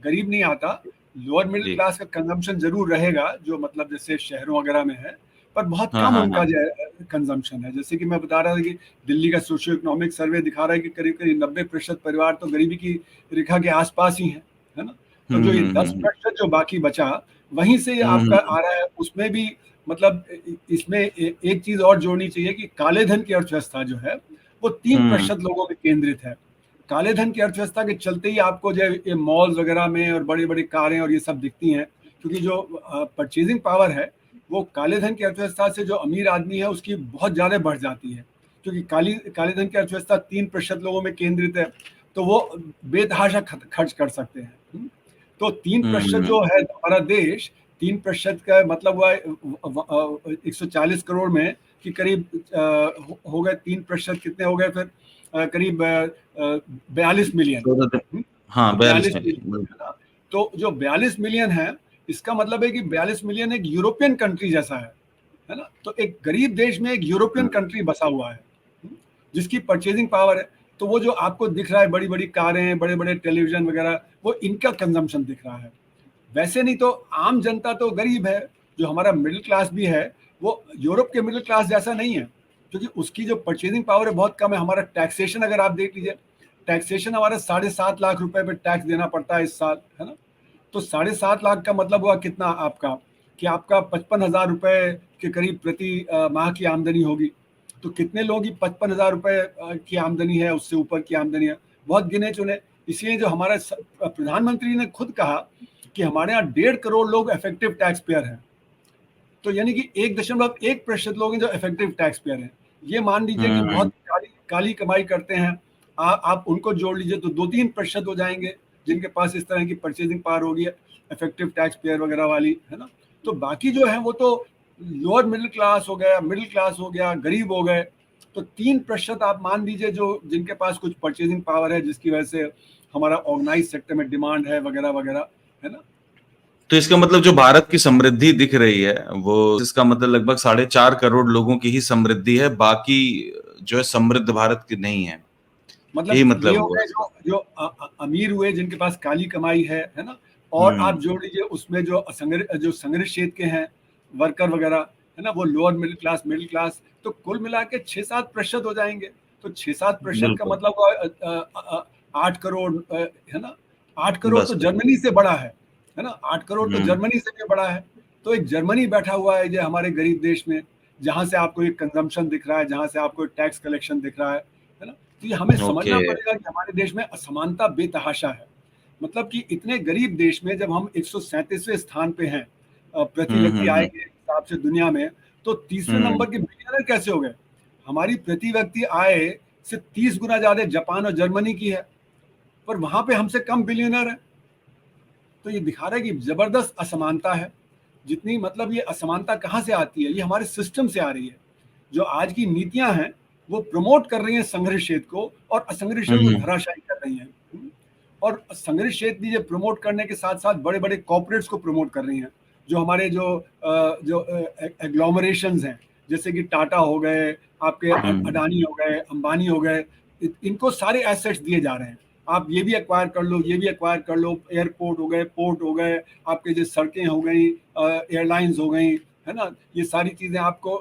गरीब नहीं आता। लोअर मिडिल जी। क्लास का कंजम्पशन जरूर रहेगा, जो मतलब जैसे शहरों वगैरह में है, पर बहुत हाँ, कम हाँ, उनका हाँ। जो है कंजम्पशन है। जैसे कि मैं बता रहा था कि दिल्ली का सोशियो इकोनॉमिक सर्वे दिखा रहा है कि करीब करीब 90% परिवार तो गरीबी की रेखा के आसपास ही है ना। तो जो ये हम्म। 10% जो बाकी बचा, वहीं से आपका हम्म। आ रहा है, उसमें भी मतलब इसमें एक चीज और जोड़नी चाहिए कि काले धन की अर्थव्यवस्था जो है वो 3% लोगों में केंद्रित है। काले धन की अर्थव्यवस्था के चलते ही आपको जो ये मॉल्स वगैरह में और बड़ी बड़ी कारें और ये सब दिखती हैं, क्योंकि जो परचेजिंग पावर है वो काले धन की अर्थव्यवस्था से जो अमीर आदमी है उसकी बहुत ज्यादा बढ़ जाती है, क्योंकि काले धन की अर्थव्यवस्था 3% लोगों में केंद्रित है, तो वो बेतहाशा खर्च कर सकते हैं। तो 3% हम्म। जो है हमारा देश, 3% का मतलब हुआ 140 करोड़ में कि करीब हो गए 3%, कितने हो गए फिर करीब 42 मिलियन। हाँ, 42 42 मिलियन, में। है ना। तो जो 42 मिलियन है, इसका मतलब है कि 42 मिलियन एक यूरोपियन कंट्री जैसा है ना। तो एक गरीब देश में एक यूरोपियन कंट्री बसा हुआ है, जिसकी परचेजिंग पावर है। तो वो जो आपको दिख रहा है, बड़ी बड़ी कारें, बड़े बड़े टेलीविजन वगैरह, वो इनका कंजम्पशन दिख रहा है। वैसे नहीं तो आम जनता तो गरीब है। जो हमारा मिडिल क्लास भी है वो यूरोप के मिडिल क्लास जैसा नहीं है, क्योंकि उसकी जो परचेजिंग पावर है बहुत कम है। हमारा टैक्सेशन अगर आप देख लीजिए, टैक्सेशन हमारा 7.5 लाख रुपए पे टैक्स देना पड़ता है इस साल, है ना। तो 7.5 लाख का मतलब हुआ कितना आपका, कि आपका 55,000 रुपए के करीब प्रति माह की आमदनी होगी। तो कितने लोगों की 55,000 रुपए की आमदनी है, उससे ऊपर की आमदनी है? बहुत गिने चुने। इसलिए जो हमारा प्रधानमंत्री ने खुद कहा कि हमारे यहाँ 1.5 करोड़ लोग इफेक्टिव टैक्स पेयर हैं। तो यानी कि 1.1% लोग हैं जो इफेक्टिव टैक्स पेयर हैं। ये मान लीजिए कि हम्म। बहुत काली काली कमाई करते हैं आप उनको जोड़ लीजिए तो 2-3% हो जाएंगे जिनके पास इस तरह की परचेजिंग पावर होगी, इफेक्टिव टैक्स पेयर वगैरह वाली, है ना। तो बाकी जो है वो तो लोअर मिडिल क्लास हो गया, मिडिल क्लास हो गया, गरीब हो गए। तो 3% आप मान लीजिए जो जिनके पास कुछ परचेजिंग पावर है, जिसकी वजह से हमारा ऑर्गेनाइज सेक्टर में डिमांड है वगैरह वगैरह, है ना। तो इसका मतलब जो भारत की समृद्धि दिख रही है वो, इसका मतलब लगभग 4.5 करोड़ लोगों की ही समृद्धि है, बाकी जो है समृद्ध भारत की नहीं है, मतलब यही ये मतलब हो हुआ गए इसका। जो अमीर हुए जिनके पास काली कमाई है ना। और आप हम्म। जोड़ लीजिए उसमें जो संग्रह क्षेत्र के हैं वर्कर वगैरह, है ना, वो लोअर मिडिल क्लास, तो कुल मिला के 6-7% हो जाएंगे। तो 6-7% का बिल्कुल। मतलब 8 करोड़, है ना। 8 करोड़ बस तो बस। जर्मनी से बड़ा है ना। 8 करोड़ तो हम्म। जर्मनी से भी बड़ा है। तो एक जर्मनी बैठा हुआ है जो हमारे गरीब देश में, जहां से आपको एक कंजम्पशन दिख रहा है, जहां से आपको टैक्स कलेक्शन दिख रहा है ना। तो ये हमें ओके। समझना पड़ेगा कि हमारे देश में असमानता बेतहाशा है। मतलब कि इतने गरीब देश में जब हम 137वें स्थान पे हैं प्रति व्यक्ति आय हम्म। के हिसाब से दुनिया में, तो तीसरे हम्म। नंबर के बिलियनर कैसे हो गए। हमारी प्रति व्यक्ति आय से 30 गुना ज्यादा जापान और जर्मनी की है, पर वहां पे हमसे कम बिलियनर है। तो ये दिखा रहा है कि जबरदस्त असमानता है। जितनी मतलब ये असमानता कहाँ से आती है, ये हमारे सिस्टम से आ रही है। जो आज की नीतियां हैं वो प्रमोट कर रही हैं संघर्ष क्षेत्र को, और असंघर्ष क्षेत्र को हम्म। धराशायी कर रही हैं। और संघर्ष क्षेत्र ये प्रमोट करने के साथ साथ बड़े बड़े कॉर्पोरेट्स को प्रमोट कर रही हैं। जो हमारे जो एग्लोमरेशंस हैं, जैसे कि टाटा हो गए, आपके हम्म। अडानी हो गए, अंबानी हो गए, इनको सारे एसेट्स दिए जा रहे हैं। आप ये भी एक्वायर कर लो, ये भी एक्वायर कर लो, एयरपोर्ट हो गए, पोर्ट हो गए, आपके जो सड़कें हो गई, एयरलाइंस हो गई, है ना, ये सारी चीजें आपको।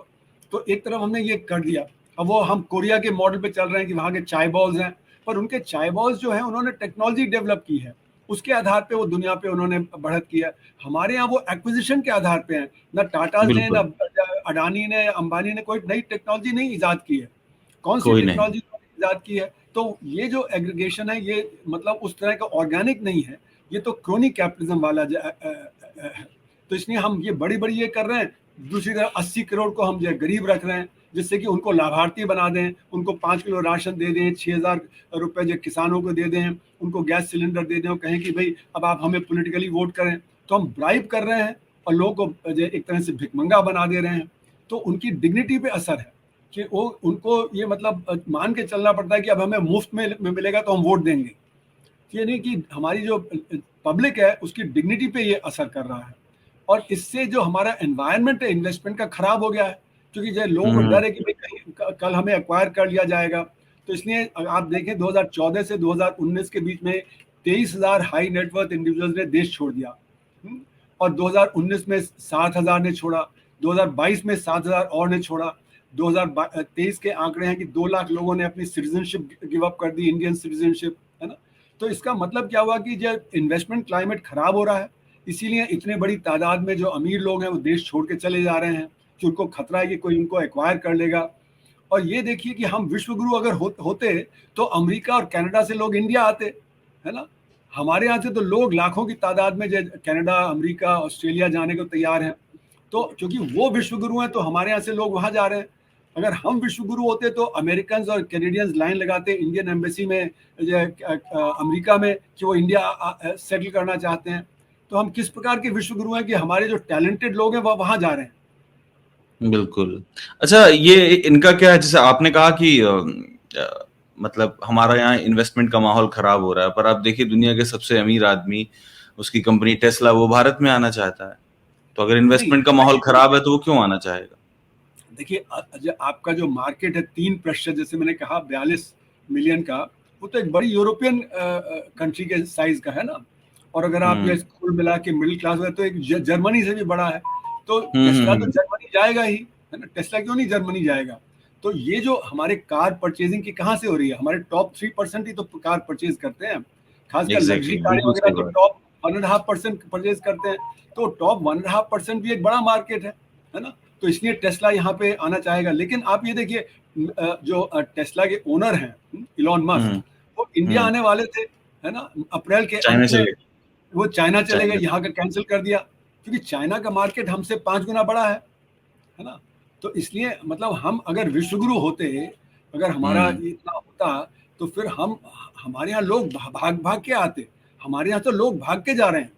तो एक तरफ हमने ये कर दिया। अब वो हम कोरिया के मॉडल पे चल रहे हैं कि वहाँ के चाय बॉल्स हैं, पर उनके चाय बॉल्स जो है उन्होंने टेक्नोलॉजी डेवलप की है, उसके आधार पे वो दुनिया पे उन्होंने बढ़त किया। हमारे यहाँ वो एक्विजिशन के आधार पे हैं। ना टाटाज ने, ना बिल्कुल। अडानी ने, अंबानी ने कोई नई टेक्नोलॉजी नहीं इजाद की है। कौन सी कोई नहीं। टेक्नोलॉजी इजाद की है। तो ये जो एग्रीगेशन है ये मतलब उस तरह का ऑर्गेनिक नहीं है, ये तो क्रोनी कैपिटलिज्म वाला है। तो इसलिए हम ये बड़ी बड़ी ये कर रहे हैं। दूसरी तरफ 80 करोड़ को हम जो गरीब रख रहे हैं, जिससे कि उनको लाभार्थी बना दें, उनको 5 किलो राशन दे दें, 6,000 रुपए जो किसानों को दे दें, उनको गैस सिलेंडर दे दें और कहें कि भाई अब आप हमें पॉलिटिकली वोट करें। तो हम ब्राइब कर रहे हैं और लोगों को जो एक तरह से भिखमंगा बना दे रहे हैं। तो उनकी डिग्निटी पे असर है कि वो उनको ये मतलब मान के चलना पड़ता है कि अब हमें मुफ्त में मिलेगा तो हम वोट देंगे। ये नहीं कि हमारी जो पब्लिक है उसकी डिग्निटी पे ये असर कर रहा है। और इससे जो हमारा एनवायरनमेंट है इन्वेस्टमेंट का खराब हो गया है, क्योंकि जो लोगों को हम्म। डर है कि भाई कहीं कल हमें एक्वायर कर लिया जाएगा। तो इसलिए आप देखें 2014 से 2019 के बीच में 23,000 हाई नेटवर्थ इंडिविजुअल्स ने देश छोड़ दिया। और 2019 में 7,000 ने छोड़ा, 2022 में 7,000 और ने छोड़ा, 2023 के आंकड़े हैं कि 2 लाख लोगों ने अपनी सिटीजनशिप गिव अप कर दी, इंडियन सिटीजनशिप, है ना। तो इसका मतलब क्या हुआ कि जो इन्वेस्टमेंट क्लाइमेट खराब हो रहा है, इसीलिए इतने बड़ी तादाद में जो अमीर लोग हैं वो देश छोड़ के चले जा रहे हैं, कि उनको खतरा है कि कोई उनको एक्वायर कर लेगा। और ये देखिए कि हम विश्वगुरु अगर होते तो अमेरिका और कनाडा से लोग इंडिया आते, है ना। हमारे यहाँ से तो लोग लाखों की तादाद में जो कनाडा, अमेरिका, ऑस्ट्रेलिया जाने को तैयार हैं। तो क्योंकि वो विश्वगुरु हैं तो हमारे यहाँ से लोग वहाँ जा रहे हैं। अगर हम विश्वगुरु होते तो अमेरिकन और कैनेडियंस लाइन लगाते इंडियन एम्बेसी में, अमेरिका में, कि वो इंडिया सेटल करना चाहते हैं। तो हम किस प्रकार के विश्वगुरु हैं कि हमारे जो टैलेंटेड लोग हैं वह वहाँ जा रहे हैं। बिल्कुल। अच्छा, ये इनका क्या है, जैसे आपने कहा कि मतलब हमारा यहाँ इन्वेस्टमेंट का माहौल खराब हो रहा है, पर आप देखिए दुनिया के सबसे अमीर आदमी, उसकी कंपनी टेस्ला, वो भारत में आना चाहता है। तो अगर नहीं, इन्वेस्टमेंट का माहौल खराब है तो वो क्यों आना चाहेगा? देखिए आपका जो मार्केट है 3%, जैसे मैंने कहा 42 मिलियन का, वो तो एक बड़ी यूरोपियन कंट्री के साइज का है ना। और अगर आप ये हम्म। कुल मिला के मिडिल क्लास है तो एक जर्मनी से भी बड़ा है। तो टेस्ला तो हम्म। जर्मनी जाएगा ही, है ना। टेस्ला क्यों नहीं जर्मनी जाएगा। तो ये जो हमारे कार परचेजिंग की कहाँ से हो रही है, हमारे टॉप 3% ही तो कार परचेज करते हैं। खासकर लग्जरी एग्जैक्टली, कारें बिल्कुल वगैरह सही तो बात। टॉप 1.5% परचेज करते हैं। तो टॉप 1.5% भी एक बड़ा मार्केट है ना। तो इसलिए टेस्ला यहाँ पे आना चाहेगा। लेकिन आप ये देखिए जो टेस्ला के ओनर हैं इलॉन मस्क, हम्म। वो इंडिया हम्म। आने वाले थे, है ना, अप्रैल के चाइना अंत में। चले। वो चाइना चले गए, चाइना। यहाँ का कैंसिल कर दिया, क्योंकि चाइना का मार्केट हमसे 5 गुना बड़ा है ना। तो इसलिए मतलब हम अगर विश्वगुरु होते, अगर हमारा हम्म। इतना होता तो फिर हमारे यहाँ लोग भाग भाग के आते, हमारे यहाँ तो लोग भाग के जा रहे हैं।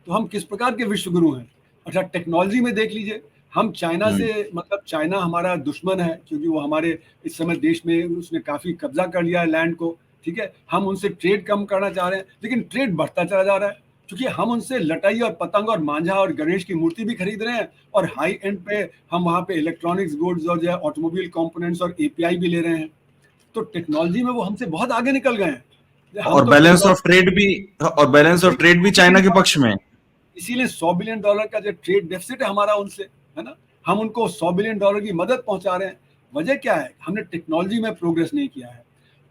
तो हम किस प्रकार के विश्व गुरु हैं? अच्छा, टेक्नोलॉजी में देख लीजिए, हम चाइना से, मतलब चाइना हमारा दुश्मन है, क्योंकि वो हमारे इस समय देश में उसने काफ़ी कब्जा कर लिया है लैंड को, ठीक है। हम उनसे ट्रेड कम करना चाह रहे हैं, लेकिन ट्रेड बढ़ता चला जा रहा है, क्योंकि हम उनसे लटाई और पतंग और मांझा और गणेश की मूर्ति भी खरीद रहे हैं, और हाई एंड पे हम वहाँ पे इलेक्ट्रॉनिक्स गुड्स और जो है ऑटोमोबाइल कंपोनेंट्स और एपीआई भी ले रहे हैं। तो टेक्नोलॉजी में वो हमसे बहुत आगे निकल गए हैं। हम और तो बैलेंस ऑफ टेक्नोलॉजी, ट्रेड भी और बैलेंस ऑफ ट्रेड भी चाइना के पक्ष में है। इसीलिए $100 बिलियन का जो ट्रेड डेफिसिट है हमारा उनसे, है ना, हम उनको $100 बिलियन की मदद पहुंचा रहे हैं। वजह क्या है? हमने टेक्नोलॉजी में प्रोग्रेस नहीं किया है।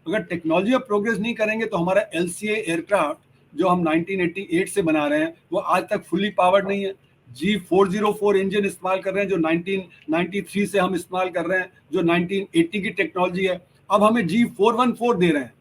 अगर टेक्नोलॉजी में प्रोग्रेस नहीं करेंगे तो हमारा LCA एयरक्राफ्ट जो हम 1988 से बना रहे हैं वो आज तक फुल्ली पावर्ड नहीं है। G404 इंजन इस्तेमाल कर रहे हैं जो 1993 से हम इस्तेमाल कर रहे हैं, जो 1980 की टेक्नोलॉजी है। अब हमें G414 दे रहे हैं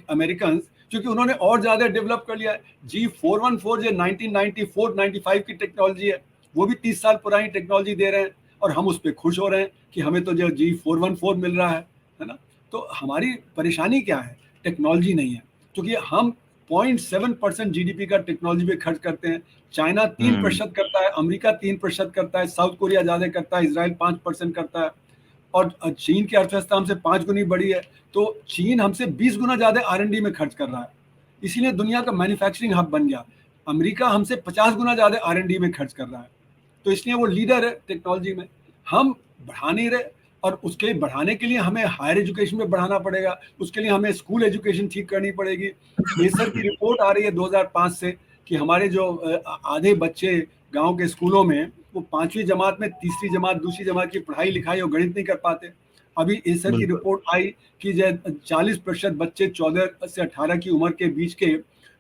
अमेरिकन, क्योंकि उन्होंने और ज्यादा डेवलप कर लिया है। G414 जो 1994-95 की टेक्नोलॉजी है, वो भी 30 साल पुरानी टेक्नोलॉजी दे रहे हैं, और हम उस पर खुश हो रहे हैं कि हमें तो जो G414 मिल रहा है ना। तो हमारी परेशानी क्या है? टेक्नोलॉजी नहीं है, क्योंकि हम 0.7% GDP का टेक्नोलॉजी पे खर्च करते हैं। चाइना 3% करता है, अमेरिका 3% करता है, साउथ कोरिया ज्यादा करता है, इसराइल 5% करता है, और चीन की अर्थव्यवस्था हमसे 5 गुनी बड़ी है। तो चीन हमसे 20 गुना ज्यादा R&D में खर्च कर रहा है, इसीलिए दुनिया का मैन्युफैक्चरिंग हब बन गया। अमेरिका हमसे 50 गुना ज्यादा R&D में खर्च कर रहा है, तो इसलिए वो लीडर है टेक्नोलॉजी में। हम बढ़ा नहीं रहे, और उसके बढ़ाने के लिए हमें हायर एजुकेशन में बढ़ाना पड़ेगा, उसके लिए हमें स्कूल एजुकेशन ठीक करनी पड़ेगी। एसर की रिपोर्ट आ रही है 2005 से कि हमारे जो आधे बच्चे गांव के स्कूलों में वो 5वीं जमात में तीसरी जमात दूसरी जमात की पढ़ाई लिखाई और गणित नहीं कर पाते। अभी एसर की रिपोर्ट आई कि 40% बच्चे 14 से 18 की उम्र के बीच के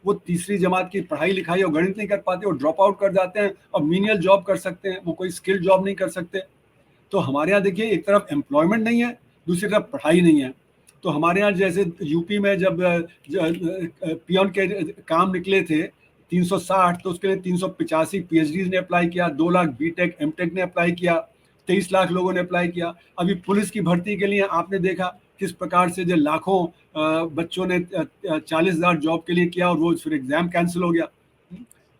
वो तीसरी जमात की पढ़ाई लिखाई और गणित नहीं कर पाते, वो ड्रॉप आउट कर जाते हैं और मीनियल जॉब कर सकते हैं, वो कोई स्किल जॉब नहीं कर सकते। तो हमारे यहाँ देखिए, एक तरफ एम्प्लॉयमेंट नहीं है, दूसरी तरफ पढ़ाई नहीं है। तो हमारे यहाँ जैसे यूपी में जब पियोन के काम निकले थे 360, तो उसके लिए 385 PhDs ने अप्लाई किया, 2 लाख BTech MTech ने अप्लाई किया, 23 लाख लोगों ने अप्लाई किया। अभी पुलिस की भर्ती के लिए आपने देखा किस प्रकार से जो लाखों बच्चों ने 40,000 जॉब के लिए किया, और वो फिर एग्जाम कैंसिल हो गया।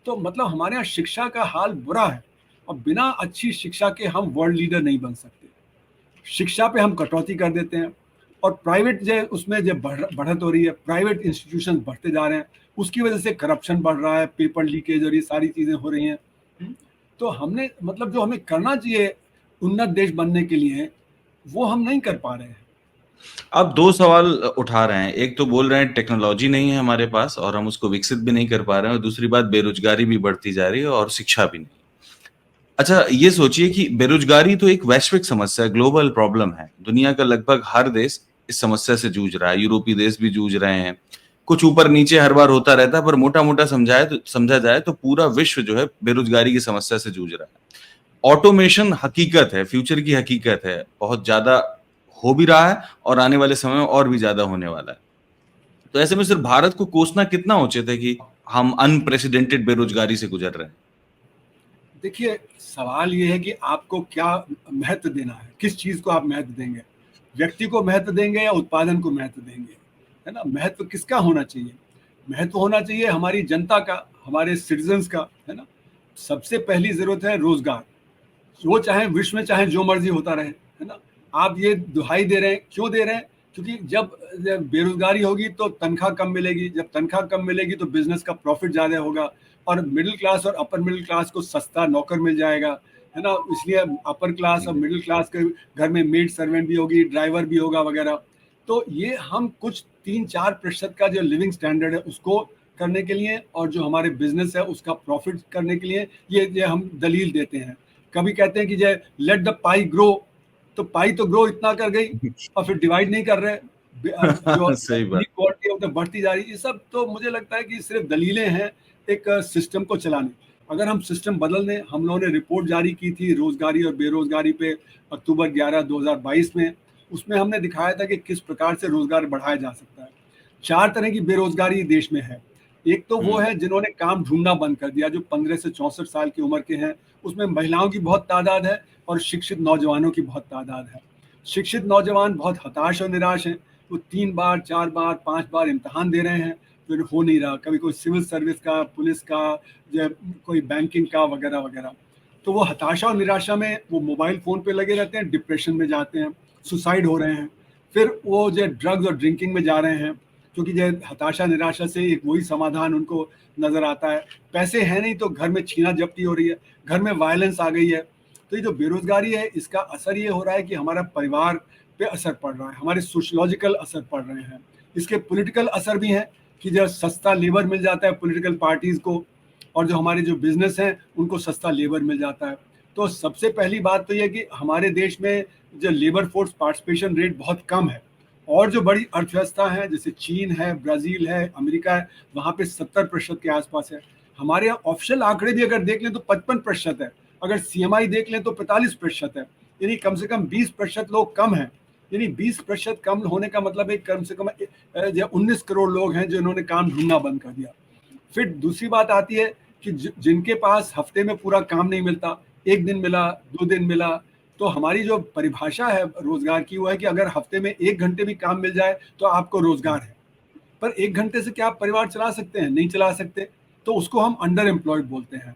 तो मतलब हमारे यहाँ शिक्षा का हाल बुरा है, और बिना अच्छी शिक्षा के हम वर्ल्ड लीडर नहीं बन सकते। शिक्षा पे हम कटौती कर देते हैं, और प्राइवेट जो उसमें जो बढ़त हो रही है, प्राइवेट इंस्टीट्यूशन बढ़ते जा रहे हैं, उसकी वजह से करप्शन बढ़ रहा है, पेपर लीकेज और ये सारी चीजें हो रही हैं। तो हमने, मतलब जो हमें करना चाहिए उन्नत देश बनने के लिए, वो हम नहीं कर पा रहे हैं। आप 2 सवाल उठा रहे हैं। एक तो बोल रहे हैं टेक्नोलॉजी नहीं है हमारे पास और हम उसको विकसित भी नहीं कर पा रहे हैं, और दूसरी बात बेरोजगारी भी बढ़ती जा रही है और शिक्षा भी नहीं। अच्छा, ये सोचिए कि बेरोजगारी तो एक वैश्विक समस्या है, ग्लोबल प्रॉब्लम है। दुनिया का लगभग हर देश इस समस्या से जूझ रहा है, यूरोपीय देश भी जूझ रहे हैं। कुछ ऊपर नीचे हर बार होता रहता है, पर मोटा मोटा समझा जाए तो पूरा विश्व जो है बेरोजगारी की समस्या से जूझ रहा है। ऑटोमेशन हकीकत है, फ्यूचर की हकीकत है, बहुत ज्यादा हो भी रहा है और आने वाले समय में और भी ज्यादा होने वाला है। तो ऐसे में सिर्फ भारत को कोसना कितना उचित है कि हम अनप्रेसिडेंटेड बेरोजगारी से गुजर रहे हैं? देखिए, सवाल ये है कि आपको क्या महत्व देना है, किस चीज को आप महत्व देंगे? व्यक्ति को महत्व देंगे या उत्पादन को महत्व देंगे, है ना? महत्व किसका होना चाहिए? महत्व होना चाहिए हमारी जनता का, हमारे सिटीजन्स का, है ना। सबसे पहली जरूरत है रोजगार, वो चाहे विश्व में चाहे जो मर्जी होता रहे, है ना। आप ये दुहाई दे रहे हैं, क्यों दे रहे हैं? क्योंकि जब बेरोजगारी होगी तो तनख्वाह कम मिलेगी, जब तनख्वाह कम मिलेगी तो बिजनेस का प्रॉफिट ज्यादा होगा, और मिडिल क्लास और अपर मिडिल क्लास को सस्ता नौकर मिल जाएगा, है ना। इसलिए अपर क्लास और मिडिल क्लास के घर में मेड सर्वेंट भी होगी, ड्राइवर भी होगा वगैरह। तो ये हम कुछ 3-4% का जो लिविंग स्टैंडर्ड है उसको करने के लिए, और जो हमारे बिजनेस है उसका प्रॉफिट करने के लिए ये हम दलील देते हैं। कभी कहते हैं कि जय लेट द पाई ग्रो, तो पाई तो ग्रो इतना कर गई, और फिर डिवाइड नहीं कर रहे, जो सही बात। इनइक्वालिटी है वो बढ़ती जा रही है। ये सब तो मुझे लगता है कि सिर्फ दलीलें हैं एक सिस्टम को चलाने। अगर हम सिस्टम बदल दें, हम लोगों ने रिपोर्ट जारी की थी रोजगारी और बेरोजगारी पे अक्टूबर 11, 2022 में, उसमें हमने दिखाया था कि किस प्रकार से रोजगार बढ़ाया जा सकता है। 4 तरह की बेरोजगारी देश में है। एक तो वो है जिन्होंने काम ढूंढना बंद कर दिया, जो 15 से 64 साल की उम्र के हैं, उसमें महिलाओं की बहुत तादाद है और शिक्षित नौजवानों की बहुत तादाद है। शिक्षित नौजवान बहुत हताश और निराश हैं, वो 3 बार 4 बार 5 बार इम्तहान दे रहे हैं, फिर हो नहीं रहा। कभी कोई सिविल सर्विस का, पुलिस का, जो कोई बैंकिंग का वगैरह वगैरह। तो वो हताशा और निराशा में वो मोबाइल फ़ोन पे लगे रहते हैं, डिप्रेशन में जाते हैं, सुसाइड हो रहे हैं। फिर वो जो ड्रग्स और ड्रिंकिंग में जा रहे हैं, क्योंकि जो हताशा निराशा से एक वही समाधान उनको नज़र आता है। पैसे हैं नहीं तो घर में छीना झपटी हो रही है, घर में वायलेंस आ गई है। तो ये जो बेरोज़गारी है, इसका असर ये हो रहा है कि हमारा परिवार पे असर पड़ रहा है, हमारे सोशियोलॉजिकल असर पड़ रहे हैं। इसके पॉलिटिकल असर भी हैं कि जब सस्ता लेबर मिल जाता है पॉलिटिकल पार्टीज़ को, और जो हमारे जो बिजनेस हैं उनको सस्ता लेबर मिल जाता है। तो सबसे पहली बात तो ये कि हमारे देश में जो लेबर फोर्स पार्टिसिपेशन रेट बहुत कम है, और जो बड़ी अर्थव्यवस्था है जैसे चीन है, ब्राज़ील है, अमेरिका है, वहाँ पे 70% के आसपास है। हमारे यहाँ ऑफिशियल आंकड़े भी अगर देख लें तो 55% है, अगर CMI देख लें तो 45% है, यानी कम से कम 20% लोग कम हैं। यानी 20% कम होने का मतलब है कम से कम 19 करोड़ लोग हैं जो इन्होंने काम ढूंढना बंद कर दिया। फिर दूसरी बात आती है कि जिनके पास हफ्ते में पूरा काम नहीं मिलता, एक दिन मिला, 2 दिन मिला, तो हमारी जो परिभाषा है रोजगार की वो है कि अगर हफ्ते में 1 घंटे भी काम मिल जाए तो आपको रोजगार है। पर 1 घंटे से क्या आप परिवार चला सकते हैं? नहीं चला सकते। तो उसको हम अंडर एम्प्लॉयड बोलते हैं।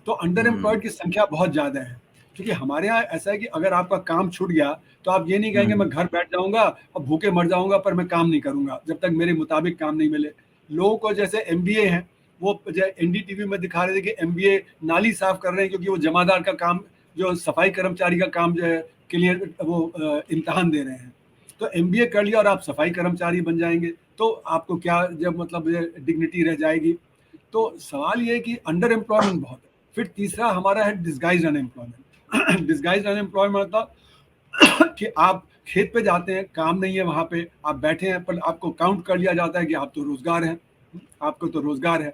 तो अंडर एम्प्लॉयड की संख्या बहुत ज़्यादा है, क्योंकि हमारे यहाँ ऐसा है कि अगर आपका काम छूट गया तो आप ये नहीं कहेंगे मैं घर बैठ जाऊंगा और भूखे मर जाऊंगा पर मैं काम नहीं करूंगा जब तक मेरे मुताबिक काम नहीं मिले। लोगों को जैसे MBA है, वो NDTV में दिखा रहे थे कि MBA नाली साफ कर रहे हैं क्योंकि वो जमादार का काम, जो सफाई कर्मचारी का काम जो है के लिए वो इम्तहान दे रहे हैं। तो MBA कर लिया और आप सफाई कर्मचारी बन जाएंगे तो आपको क्या जब मतलब डिग्निटी रह जाएगी। तो सवाल ये है कि अंडर एम्प्लॉयमेंट बहुत है। फिर तीसरा हमारा है डिस्गाइज्ड अनएम्प्लॉयमेंट। डिस्गाइज्ड अनएम्प्लॉयमेंट मतलब कि आप खेत पे जाते हैं, काम नहीं है, वहाँ पे आप बैठे हैं पर आपको काउंट कर लिया जाता है कि आप तो रोजगार हैं, आपको तो रोजगार है।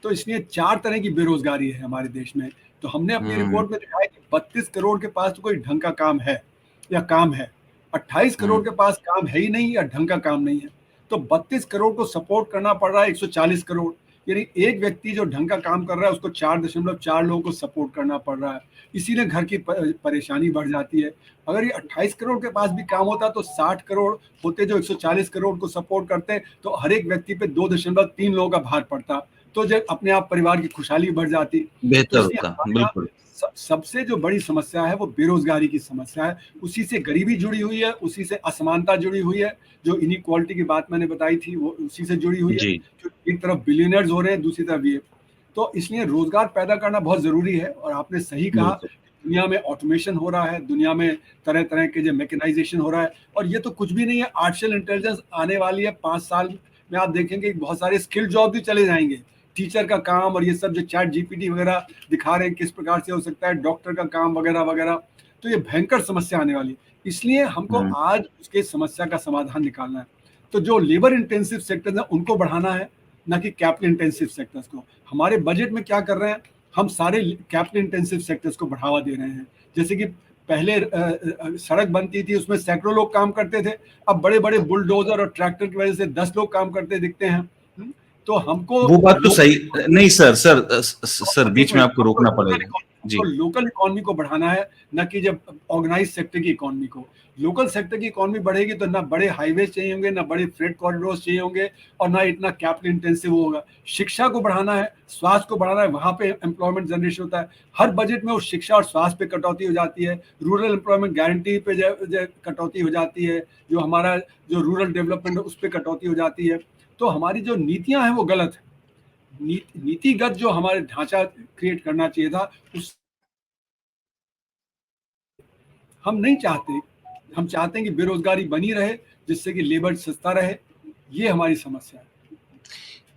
तो इसलिए 4 तरह की बेरोजगारी है हमारे देश में। तो हमने अपनी रिपोर्ट में दिखाया कि 32 करोड़ के पास तो कोई ढंग का काम है या काम है, 28 करोड़ के पास काम है ही नहीं या ढंग का काम नहीं है। तो 32 करोड़ को सपोर्ट करना पड़ रहा है 140 करोड़, यानी एक व्यक्ति जो ढंग का काम कर रहा है उसको 4.4 लोगों को सपोर्ट करना पड़ रहा है। इसीलिए घर की परेशानी बढ़ जाती है। अगर ये 28 करोड़ के पास भी काम होता तो 60 करोड़ होते जो 140 करोड़ को सपोर्ट करते, तो हर एक व्यक्ति पे 2.3 लोगों का भार पड़ता, तो जब अपने आप परिवार की खुशहाली बढ़ जाती। बेहतर तो इसलिए होता, हमारे यहाँ बिल्कुल। सबसे जो बड़ी समस्या है वो बेरोजगारी की समस्या है। उसी से गरीबी जुड़ी हुई है, उसी से असमानता जुड़ी हुई है, जो इनइक्वालिटी की बात मैंने बताई थी वो उसी से जुड़ी हुई है। जी। एक तरफ बिलियनर्स हो रहे हैं, दूसरी तरफ ये। तो इसलिए रोजगार पैदा करना बहुत जरूरी है। और आपने सही कहा, बिल्कुल। दुनिया में ऑटोमेशन हो रहा है, दुनिया में तरह तरह के जो मैकेनाइजेशन हो रहा है, और ये तो कुछ भी नहीं है। आर्टिफिशियल इंटेलिजेंस आने वाली है 5 साल में, आप देखेंगे बहुत सारे स्किल जॉब भी चले जाएंगे। टीचर का काम और ये सब जो चैट GPT वगैरह दिखा रहे हैं किस प्रकार से हो सकता है, डॉक्टर का काम वगैरह वगैरह। तो ये भयंकर समस्या आने वाली, इसलिए हमको आज उसके समस्या का समाधान निकालना है। तो जो लेबर इंटेंसिव सेक्टर्स हैं उनको बढ़ाना है, ना कि कैपिटल इंटेंसिव सेक्टर्स को। हमारे बजट में क्या कर रहे हैं, हम सारे कैपिटल इंटेंसिव सेक्टर्स को बढ़ावा दे रहे हैं। जैसे कि पहले सड़क बनती थी, उसमें सैकड़ों लोग काम करते थे, अब बड़े बड़े बुलडोजर और ट्रैक्टर की वजह से 10 लोग काम करते दिखते हैं। तो हमको वो बात तो सही नहीं सर, बीच में आपको रोकना पड़ेगा जी। लोकल इकोनॉमी को बढ़ाना है, ना कि जब ऑर्गेनाइज सेक्टर की इकोनॉमी को। लोकल सेक्टर की इकोनॉमी बढ़ेगी तो ना बड़े हाईवे चाहिए होंगे, ना बड़े फ्रेट कॉरिडोर चाहिए होंगे, और ना इतना कैपिटल इंटेंसिव होगा। शिक्षा को बढ़ाना है, स्वास्थ्य को बढ़ाना है, वहाँ पे एम्प्लॉयमेंट जनरेशन होता है। हर बजट में उस शिक्षा और स्वास्थ्य पे कटौती हो जाती है, रूरल एम्प्लॉयमेंट गारंटी पे कटौती हो जाती है, जो हमारा जो रूरल डेवलपमेंट है उस पर कटौती हो जाती है। तो हमारी जो नीतियां हैं वो गलत है। नीतिगत जो हमारे ढांचा क्रिएट करना चाहिए था उस हम नहीं चाहते। हम चाहते हैं कि बेरोजगारी बनी रहे, जिससे कि लेबर सस्ता रहे। ये हमारी समस्या है।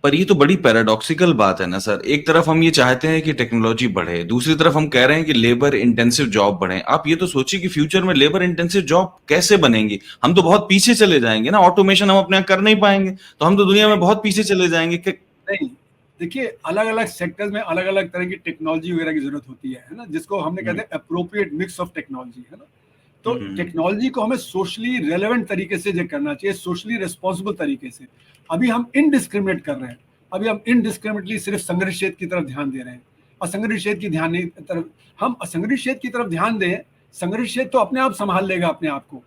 पर ये तो बड़ी पैराडॉक्सिकल बात है ना सर। एक तरफ हम ये चाहते हैं कि टेक्नोलॉजी बढ़े, दूसरी तरफ हम कह रहे हैं कि लेबर इंटेंसिव जॉब बढ़े। आप ये तो सोचिए कि फ्यूचर में लेबर इंटेंसिव जॉब कैसे बनेंगी। हम तो बहुत पीछे चले जाएंगे ना। ऑटोमेशन हम अपने यहाँ कर नहीं पाएंगे तो हम तो दुनिया में बहुत पीछे चले जाएंगे। नहीं, देखिए अलग अलग सेक्टर्स में अलग अलग तरह की टेक्नोलॉजी वगैरह की जरूरत होती है ना, जिसको हमने कहते हैं अप्रोप्रिएट मिक्स ऑफ टेक्नोलॉजी, है ना। तो टेक्नोलॉजी को हमें सोशली रेलेवेंट तरीके से जो करना चाहिए, सोशली रिस्पॉन्सिबल तरीके से। अभी हम इनडिस्क्रिमिनेट कर रहे हैं। अभी हम इनडिस्क्रिमिनेटली सिर्फ संघर्ष क्षेत्र की तरफ ध्यान दे रहे हैं, असंगठित क्षेत्र की ध्यान नहीं तरफ। हम असंगठित क्षेत्र की तरफ ध्यान दें, संघर्ष क्षेत्र तो अपने आप संभाल लेगा अपने आप को।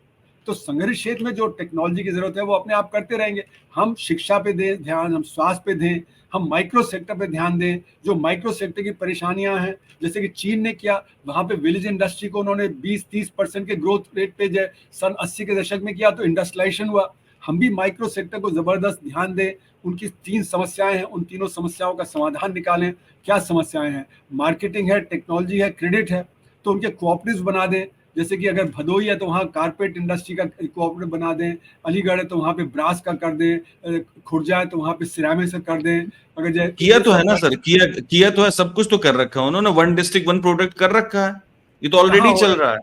तो संगठित क्षेत्र में जो टेक्नोलॉजी की जरूरत है वो अपने आप करते रहेंगे। हम शिक्षा पे दें ध्यान, हम स्वास्थ्य पे दें, हम माइक्रो सेक्टर पे ध्यान दें। जो माइक्रो सेक्टर की परेशानियां हैं, जैसे कि चीन ने किया, वहां पे विलेज इंडस्ट्री को उन्होंने 20-30% के ग्रोथ रेट पे जो सन 80 के दशक में किया, तो इंडस्ट्रियलाइजेशन हुआ। हम भी माइक्रो सेक्टर को जबरदस्त ध्यान दें। उनकी 3 समस्याएं हैं, उन तीनों समस्याओं का समाधान निकालें। क्या समस्याएं हैं? मार्केटिंग है, टेक्नोलॉजी है, क्रेडिट है। तो उनके कोऑपरेटिव्स बना दें। जैसे कि अगर भदोही है तो वहाँ कारपेट इंडस्ट्री का कोऑपरेटिव बना दें, अलीगढ़ है तो वहाँ पे ब्रास का कर दें, खुर्जा है तो वहाँ पे सिरामिक से कर दें। अगर किया तो है ना सर, किया तो है, सब कुछ तो कर रखा है उन्होंने, वन डिस्ट्रिक्ट वन प्रोडक्ट कर रखा है, ये तो ऑलरेडी चल रहा है।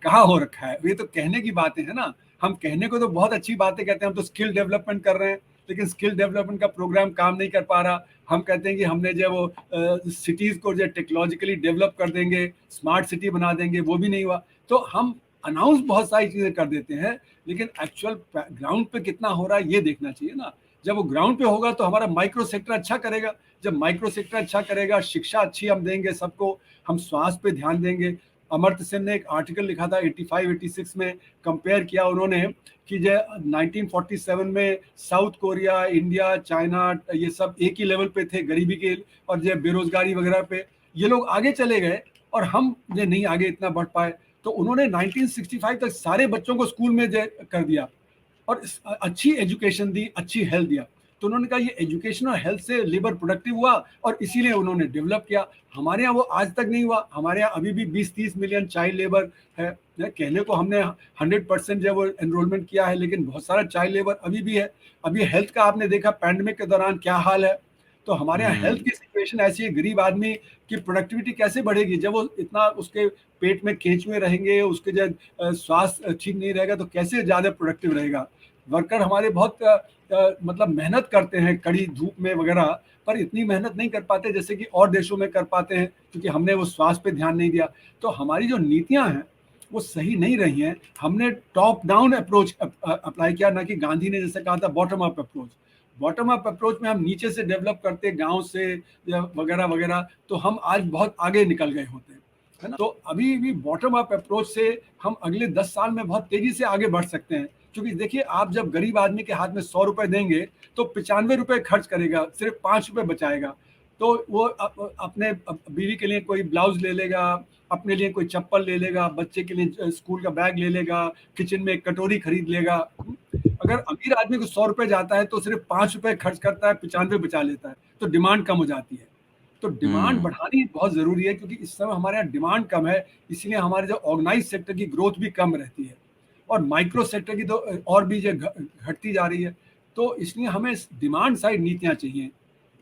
कहाँ हो रखा है? ये तो कहने की बातें है ना। हम कहने को तो बहुत अच्छी बातें कहते हैं, हम तो स्किल डेवलपमेंट कर रहे हैं, लेकिन स्किल डेवलपमेंट का प्रोग्राम काम नहीं कर पा रहा। हम कहते हैं कि हमने जो वो सिटीज को जो टेक्नोलॉजिकली डेवलप कर देंगे, स्मार्ट सिटी बना देंगे, वो भी नहीं हुआ। तो हम अनाउंस बहुत सारी चीजें कर देते हैं, लेकिन एक्चुअल ग्राउंड पे कितना हो रहा है ये देखना चाहिए ना। जब वो ग्राउंड पे होगा तो हमारा माइक्रो सेक्टर अच्छा करेगा। जब माइक्रो सेक्टर अच्छा करेगा, शिक्षा अच्छी हम देंगे सबको, हम स्वास्थ्य पे ध्यान देंगे। अमर्त्य सेन ने एक आर्टिकल लिखा था 85-86 में, कंपेयर किया उन्होंने कि जो 1947 में साउथ कोरिया, इंडिया, चाइना, ये सब एक ही लेवल पे थे गरीबी के और जो बेरोजगारी वगैरह पे, ये लोग आगे चले गए और हम जो नहीं आगे इतना बढ़ पाए। तो उन्होंने 1965 तक सारे बच्चों को स्कूल में कर दिया और अच्छी एजुकेशन दी, अच्छी हेल्थ दिया। तो उन्होंने कहा ये एजुकेशन और हेल्थ से लेबर प्रोडक्टिव हुआ और इसीलिए उन्होंने डेवलप किया। हमारे यहाँ वो आज तक नहीं हुआ। हमारे यहाँ अभी भी 20-30 मिलियन चाइल्ड लेबर है। कहने को हमने 100% जो वो एनरोलमेंट किया है, लेकिन बहुत सारा चाइल्ड लेबर अभी भी है। अभी हेल्थ का आपने देखा पैंडेमिक के दौरान क्या हाल है। तो हमारे यहाँ हेल्थ की सिचुएशन ऐसी है, गरीब आदमी की प्रोडक्टिविटी कैसे बढ़ेगी जब वो इतना उसके पेट में केंचुए रहेंगे, उसके जब स्वास्थ्य ठीक नहीं रहेगा तो कैसे ज़्यादा प्रोडक्टिव रहेगा। वर्कर हमारे बहुत मतलब मेहनत करते हैं कड़ी धूप में वगैरह, पर इतनी मेहनत नहीं कर पाते जैसे कि और देशों में कर पाते हैं, क्योंकि हमने वो स्वास्थ्य पे ध्यान नहीं दिया। तो हमारी जो नीतियां हैं वो सही नहीं रही हैं। हमने टॉप डाउन अप्रोच अप्लाई किया, ना कि गांधी ने जैसे कहा था bottom up approach. Bottom up approach में हम नीचे से डेवलप करते, गांव से वगैरह वगैरह, तो हम आज बहुत आगे निकल गए होते, है ना। तो अभी भी बॉटम अप अप्रोच से हम अगले 10 साल में बहुत तेजी से आगे बढ़ सकते हैं। क्योंकि देखिए, आप जब गरीब आदमी के हाथ में 100 रुपए देंगे तो 95 रुपए खर्च करेगा, सिर्फ 5 रुपए बचाएगा। तो वो अपने बीवी के लिए कोई ब्लाउज ले लेगा, अपने लिए कोई चप्पल ले लेगा, बच्चे के लिए स्कूल का बैग ले लेगा, किचन में एक कटोरी खरीद लेगा। अगर अमीर आदमी को 100 रुपए जाता है तो सिर्फ 5 रुपए खर्च करता है, 95 बचा लेता है, तो डिमांड कम हो जाती है। तो डिमांड बढ़ानी बहुत जरूरी है, क्योंकि इस समय हमारे यहाँ डिमांड कम है, इसलिए हमारे जो ऑर्गेनाइज सेक्टर की ग्रोथ भी कम रहती है और माइक्रो सेक्टर की तो और भी जो घटती जा रही है। तो इसलिए हमें डिमांड साइड नीतियां चाहिए,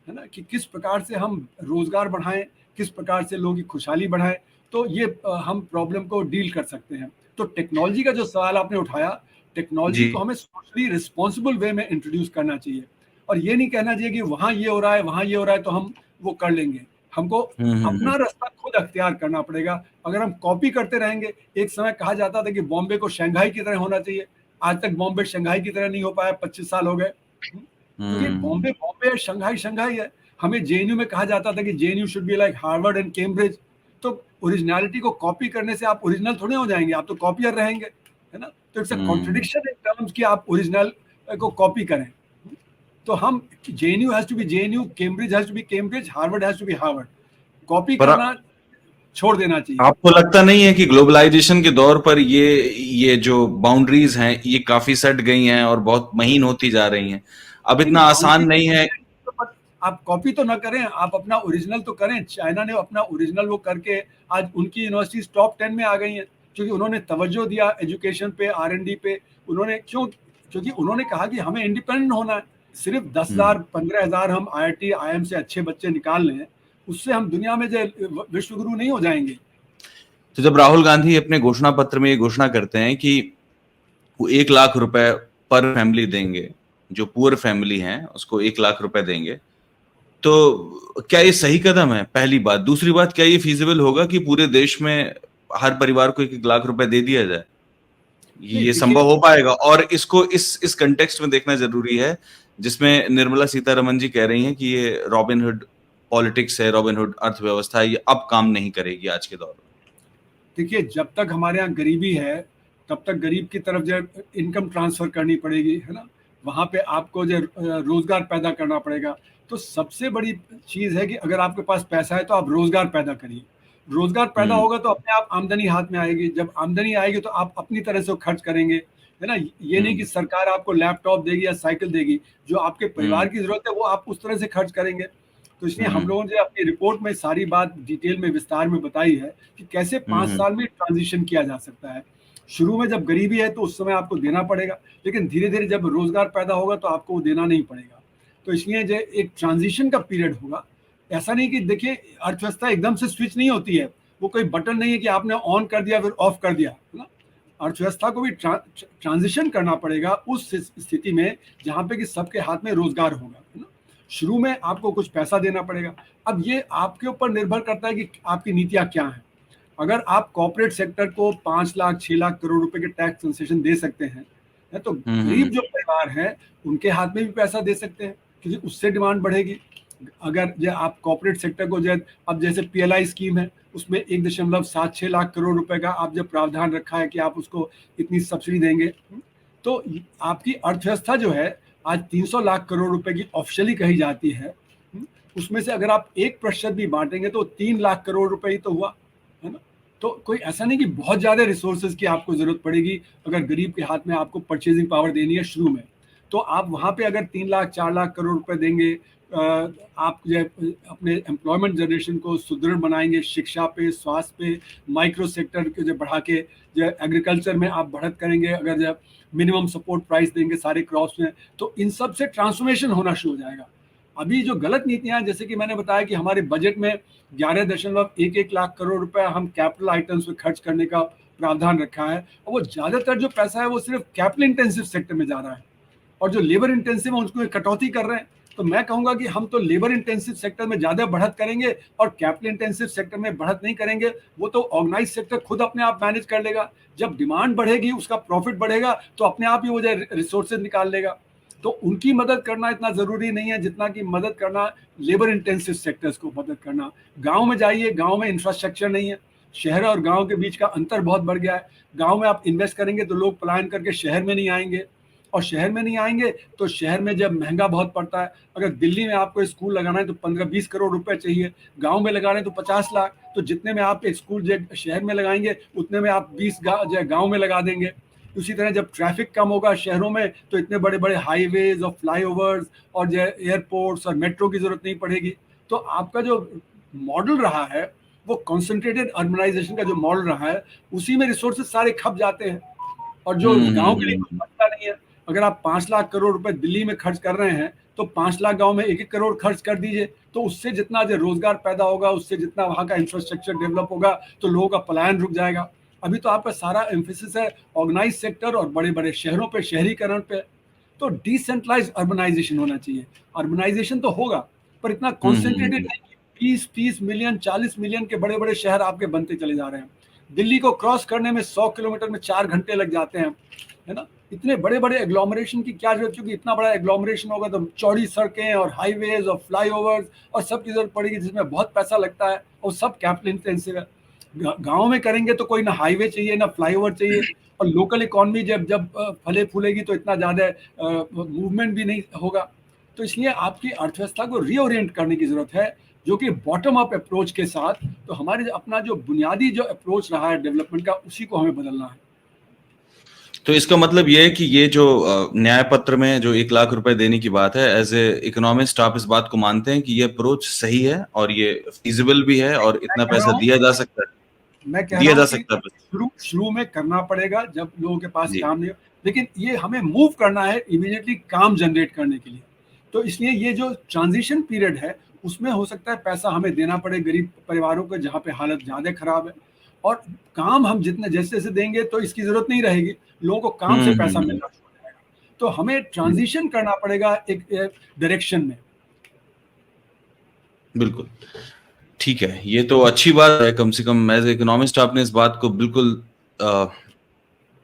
है ना, कि किस प्रकार से हम रोजगार बढ़ाएं, किस प्रकार से लोगों की खुशहाली बढ़ाएं। तो ये हम प्रॉब्लम को डील कर सकते हैं। तो टेक्नोलॉजी का जो सवाल आपने उठाया, टेक्नोलॉजी को हमें सोशली रिस्पॉन्सिबल वे में इंट्रोड्यूस करना चाहिए और ये नहीं कहना चाहिए कि वहाँ ये हो रहा है, वहाँ ये हो रहा है तो हम वो कर लेंगे। हमको अपना रास्ता खुद अख्तियार करना पड़ेगा। अगर हम कॉपी करते रहेंगे, एक समय कहा जाता था कि बॉम्बे को शंघाई की तरह होना चाहिए, आज तक बॉम्बे शंघाई की तरह नहीं हो पाया, 25 साल हो गए। तो ये बॉम्बे बॉम्बे है, शंघाई शंघाई है। हमें जेएनयू में कहा जाता था कि JNU should be like Harvard and Cambridge. तो ओरिजिनलिटी को कॉपी करने से आप ओरिजिनल थोड़े हो जाएंगे, आप तो कॉपियर रहेंगे, है ना। तो it's a contradiction in terms कि आप ओरिजिनल को कॉपी करें। तो हम JNU has to be JNU, Cambridge has to be Cambridge, Harvard has to be Harvard. Copy करना छोड़ देना चाहिए। आपको लगता नहीं है कि ग्लोबलाइजेशन के दौर पर ये जो बाउंड्रीज हैं ये काफी सेट गई हैं और बहुत महीन होती जा रही हैं, अब इतना आसान नहीं है? आप कॉपी तो ना करें, आप अपना ओरिजिनल तो करें। चाइना ने अपना ओरिजिनल वो करके आज उनकी यूनिवर्सिटीज टॉप 10 में आ गई हैं, क्योंकि उन्होंने तवज्जो दिया एजुकेशन पे, R&D पे। उन्होंने क्योंकि उन्होंने कहा कि हमें इंडिपेंडेंट होना है। सिर्फ 10,000 15,000 हम IIT IIM से अच्छे बच्चे निकाल लें, उससे हम दुनिया में जो विश्व गुरु नहीं हो जाएंगे। तो जब राहुल गांधी अपने घोषणा पत्र में ये घोषणा करते हैं कि वो 1 लाख रुपए पर फैमिली देंगे, जो पुअर फैमिली है उसको 1 लाख रुपए देंगे, तो क्या ये सही कदम है? पहली बात। दूसरी बात, क्या ये फीजिबल होगा कि पूरे देश में हर परिवार को 1 लाख रुपए दे दिया जाए? ये संभव हो पाएगा? और इसको इस कंटेक्स्ट में देखना जरूरी है जिसमें निर्मला सीतारमन जी कह रही हैं कि ये रॉबिनहुड पॉलिटिक्स है, रॉबिनहुड अर्थव्यवस्था है, ये अब काम नहीं करेगी आज के दौर में। देखिए, जब तक हमारे यहाँ गरीबी है तब तक गरीब की तरफ जो इनकम ट्रांसफर करनी पड़ेगी, है ना, वहाँ पे आपको जो रोजगार पैदा करना पड़ेगा। तो सबसे बड़ी चीज़ है कि अगर आपके पास पैसा है तो आप रोजगार पैदा करिए। रोजगार पैदा होगा तो अपने आप आमदनी हाथ में आएगी, जब आमदनी आएगी तो आप अपनी तरह से खर्च करेंगे, है ना। ये नहीं कि सरकार आपको लैपटॉप देगी या साइकिल देगी, जो आपके परिवार की जरूरत है वो आप उस तरह से खर्च करेंगे। तो इसलिए हम लोगों ने अपनी रिपोर्ट में सारी बात डिटेल में विस्तार में बताई है कि कैसे 5 साल में ट्रांजिशन किया जा सकता है। शुरू में जब गरीबी है तो उस समय आपको देना पड़ेगा, लेकिन धीरे धीरे जब रोजगार पैदा होगा तो आपको वो देना नहीं पड़ेगा। तो इसलिए जो एक ट्रांजिशन का पीरियड होगा, ऐसा नहीं कि देखिए अर्थव्यवस्था एकदम से स्विच नहीं होती है, वो कोई बटन नहीं है कि आपने ऑन कर दिया फिर ऑफ कर दिया, है ना। अर्थव्यवस्था को भी ट्रांजिशन करना पड़ेगा उस स्थिति में जहाँ पे कि सबके हाथ में रोजगार होगा, है ना। शुरू में आपको कुछ पैसा देना पड़ेगा। अब ये आपके ऊपर निर्भर करता है कि आपकी नीतियाँ क्या हैं। अगर आप कॉर्पोरेट सेक्टर को 5 लाख 6 लाख करोड़ रुपए के टैक्स कंसेशन दे सकते हैं, तो गरीब जो परिवार हैं उनके हाथ में भी पैसा दे सकते हैं, क्योंकि उससे डिमांड बढ़ेगी। अगर जो आप कॉर्पोरेट सेक्टर को जो अब जैसे PLI स्कीम है उसमें 1.76 लाख करोड़ रुपए का आप जब प्रावधान रखा है कि आप उसको इतनी सब्सिडी देंगे, तो आपकी अर्थव्यवस्था जो है आज 300 लाख करोड़ रुपए की ऑफिशियली कही जाती है, उसमें से अगर आप 1% भी बांटेंगे तो 3 लाख करोड़ रुपए ही तो हुआ, है ना। तो कोई ऐसा नहीं कि बहुत ज्यादा रिसोर्सेज की आपको जरूरत पड़ेगी अगर गरीब के हाथ में आपको परचेजिंग पावर देनी है शुरू में। तो आप वहां पे अगर 3 लाख 4 लाख करोड़ रुपए देंगे, आप जो अपने एम्प्लॉयमेंट जनरेशन को सुदृढ़ बनाएंगे, शिक्षा पे, स्वास्थ्य पे, माइक्रो सेक्टर के जो बढ़ा के जो एग्रीकल्चर में आप बढ़त करेंगे, अगर जब मिनिमम सपोर्ट प्राइस देंगे सारे क्रॉप्स में, तो इन सब से ट्रांसफॉर्मेशन होना शुरू हो जाएगा। अभी जो गलत नीतियां हैं, जैसे कि मैंने बताया कि हमारे बजट में 11.11 लाख करोड़ रुपए हम कैपिटल आइटम्स पे खर्च करने का प्रावधान रखा है, और वो ज्यादातर जो पैसा है वो सिर्फ कैपिटल इंटेंसिव सेक्टर में जा रहा है, और जो लेबर इंटेंसिव है उसको कटौती कर रहे हैं। तो मैं कहूंगा कि हम तो लेबर इंटेंसिव सेक्टर में ज्यादा बढ़त करेंगे और कैपिटल इंटेंसिव सेक्टर में बढ़त नहीं करेंगे। वो तो ऑर्गेनाइज सेक्टर खुद अपने आप मैनेज कर लेगा। जब डिमांड बढ़ेगी, उसका प्रॉफिट बढ़ेगा, तो अपने आप ही वो जो रिसोर्सेज निकाल लेगा। तो उनकी मदद करना इतना जरूरी नहीं है जितना कि मदद करना लेबर इंटेंसिव सेक्टर्स को मदद करना। गांव में जाइए, गांव में इंफ्रास्ट्रक्चर नहीं है, शहर और गांव के बीच का अंतर बहुत बढ़ गया है। गांव में आप इन्वेस्ट करेंगे तो लोग पलायन करके शहर में नहीं आएंगे, और शहर में नहीं आएंगे तो शहर में जब महंगा बहुत पड़ता है, अगर दिल्ली में आपको स्कूल लगाना है तो 15-20 करोड़ रुपए चाहिए, गांव में लगाना है तो 50 लाख। तो जितने में आप एक स्कूल शहर में लगाएंगे उतने में आप 20 गाँव में लगा देंगे। उसी तरह जब ट्रैफिक कम होगा शहरों में तो इतने बड़े बड़े हाईवेज और फ्लाईओवर्स और जो एयरपोर्ट्स और मेट्रो की जरूरत नहीं पड़ेगी। तो आपका जो मॉडल रहा है वो कॉन्सेंट्रेटेड अर्बनाइजेशन का जो मॉडल रहा है, उसी में रिसोर्सेज सारे खप जाते हैं, और जो गांव के लिए कुछ बचता नहीं है। अगर आप 5 लाख करोड़ रुपए दिल्ली में खर्च कर रहे हैं तो 5 लाख गांव में 1-1 करोड़ खर्च कर दीजिए, तो उससे जितना जो रोजगार पैदा होगा, उससे जितना वहां का इंफ्रास्ट्रक्चर डेवलप होगा, तो लोगों का पलायन रुक जाएगा। अभी तो आपका सारा एम्फेसिस है ऑर्गेनाइज सेक्टर और बड़े बड़े शहरों पे, शहरीकरण पे। तो डिसेंट्रलाइज अर्बनाइजेशन होना चाहिए। अर्बनाइजेशन तो होगा पर इतना कॉन्सेंट्रेटेड नहीं कि 20-30 मिलियन 40 मिलियन के बड़े बड़े शहर आपके बनते चले जा रहे हैं। दिल्ली को क्रॉस करने में 100 किलोमीटर में 4 घंटे लग जाते हैं, है ना। इतने बड़े बड़े एग्लोमरेशन की क्या जरूरत, क्योंकि इतना बड़ा एग्लोमरेशन होगा तो चौड़ी सड़कें और हाईवेज और फ्लाईओवर्स और सब की जरूरत पड़ेगी, जिसमें बहुत पैसा लगता है, और सब कैपिटल इंटेंसिव है। गांव में करेंगे तो कोई ना हाईवे चाहिए ना फ्लाईओवर चाहिए, और लोकल इकोनॉमी जब फले फूलेगी तो इतना ज्यादा मूवमेंट भी नहीं होगा। तो इसलिए आपकी अर्थव्यवस्था को रीओरिएंट करने की जरूरत है, जो कि बॉटम अप अप्रोच के साथ। तो हमारे अपना जो बुनियादी जो अप्रोच रहा है डेवलपमेंट का, उसी को हमें बदलना है। तो इसका मतलब ये है कि ये जो न्याय पत्र में जो 1 लाख रुपए देने की बात है, एज ए इकोनॉमिस्ट आप इस बात को मानते हैं कि ये अप्रोच सही है और ये फिजिबल भी है और इतना पैसा दिया जा सकता है? मैं कह रहा हूं कि शुरू में करना पड़ेगा जब लोगों के पास काम नहीं हो, लेकिन ये हमें मूव करना है इमीडिएटली काम जनरेट करने के लिए। तो इसलिए ये जो ट्रांजिशन पीरियड है उसमें हो सकता है पैसा हमें देना पड़े गरीब परिवारों को जहाँ पे हालत ज्यादा खराब है, और काम हम जितने जैसे जैसे देंगे तो इसकी जरूरत नहीं रहेगी, लोगों को काम से पैसा मिलना शुरू हो जाएगा। तो हमें ट्रांजिशन करना पड़ेगा एक डायरेक्शन में। बिल्कुल ठीक है, ये तो अच्छी बात है। कम से कम एज इकोनॉमिस्ट आपने इस बात को बिल्कुल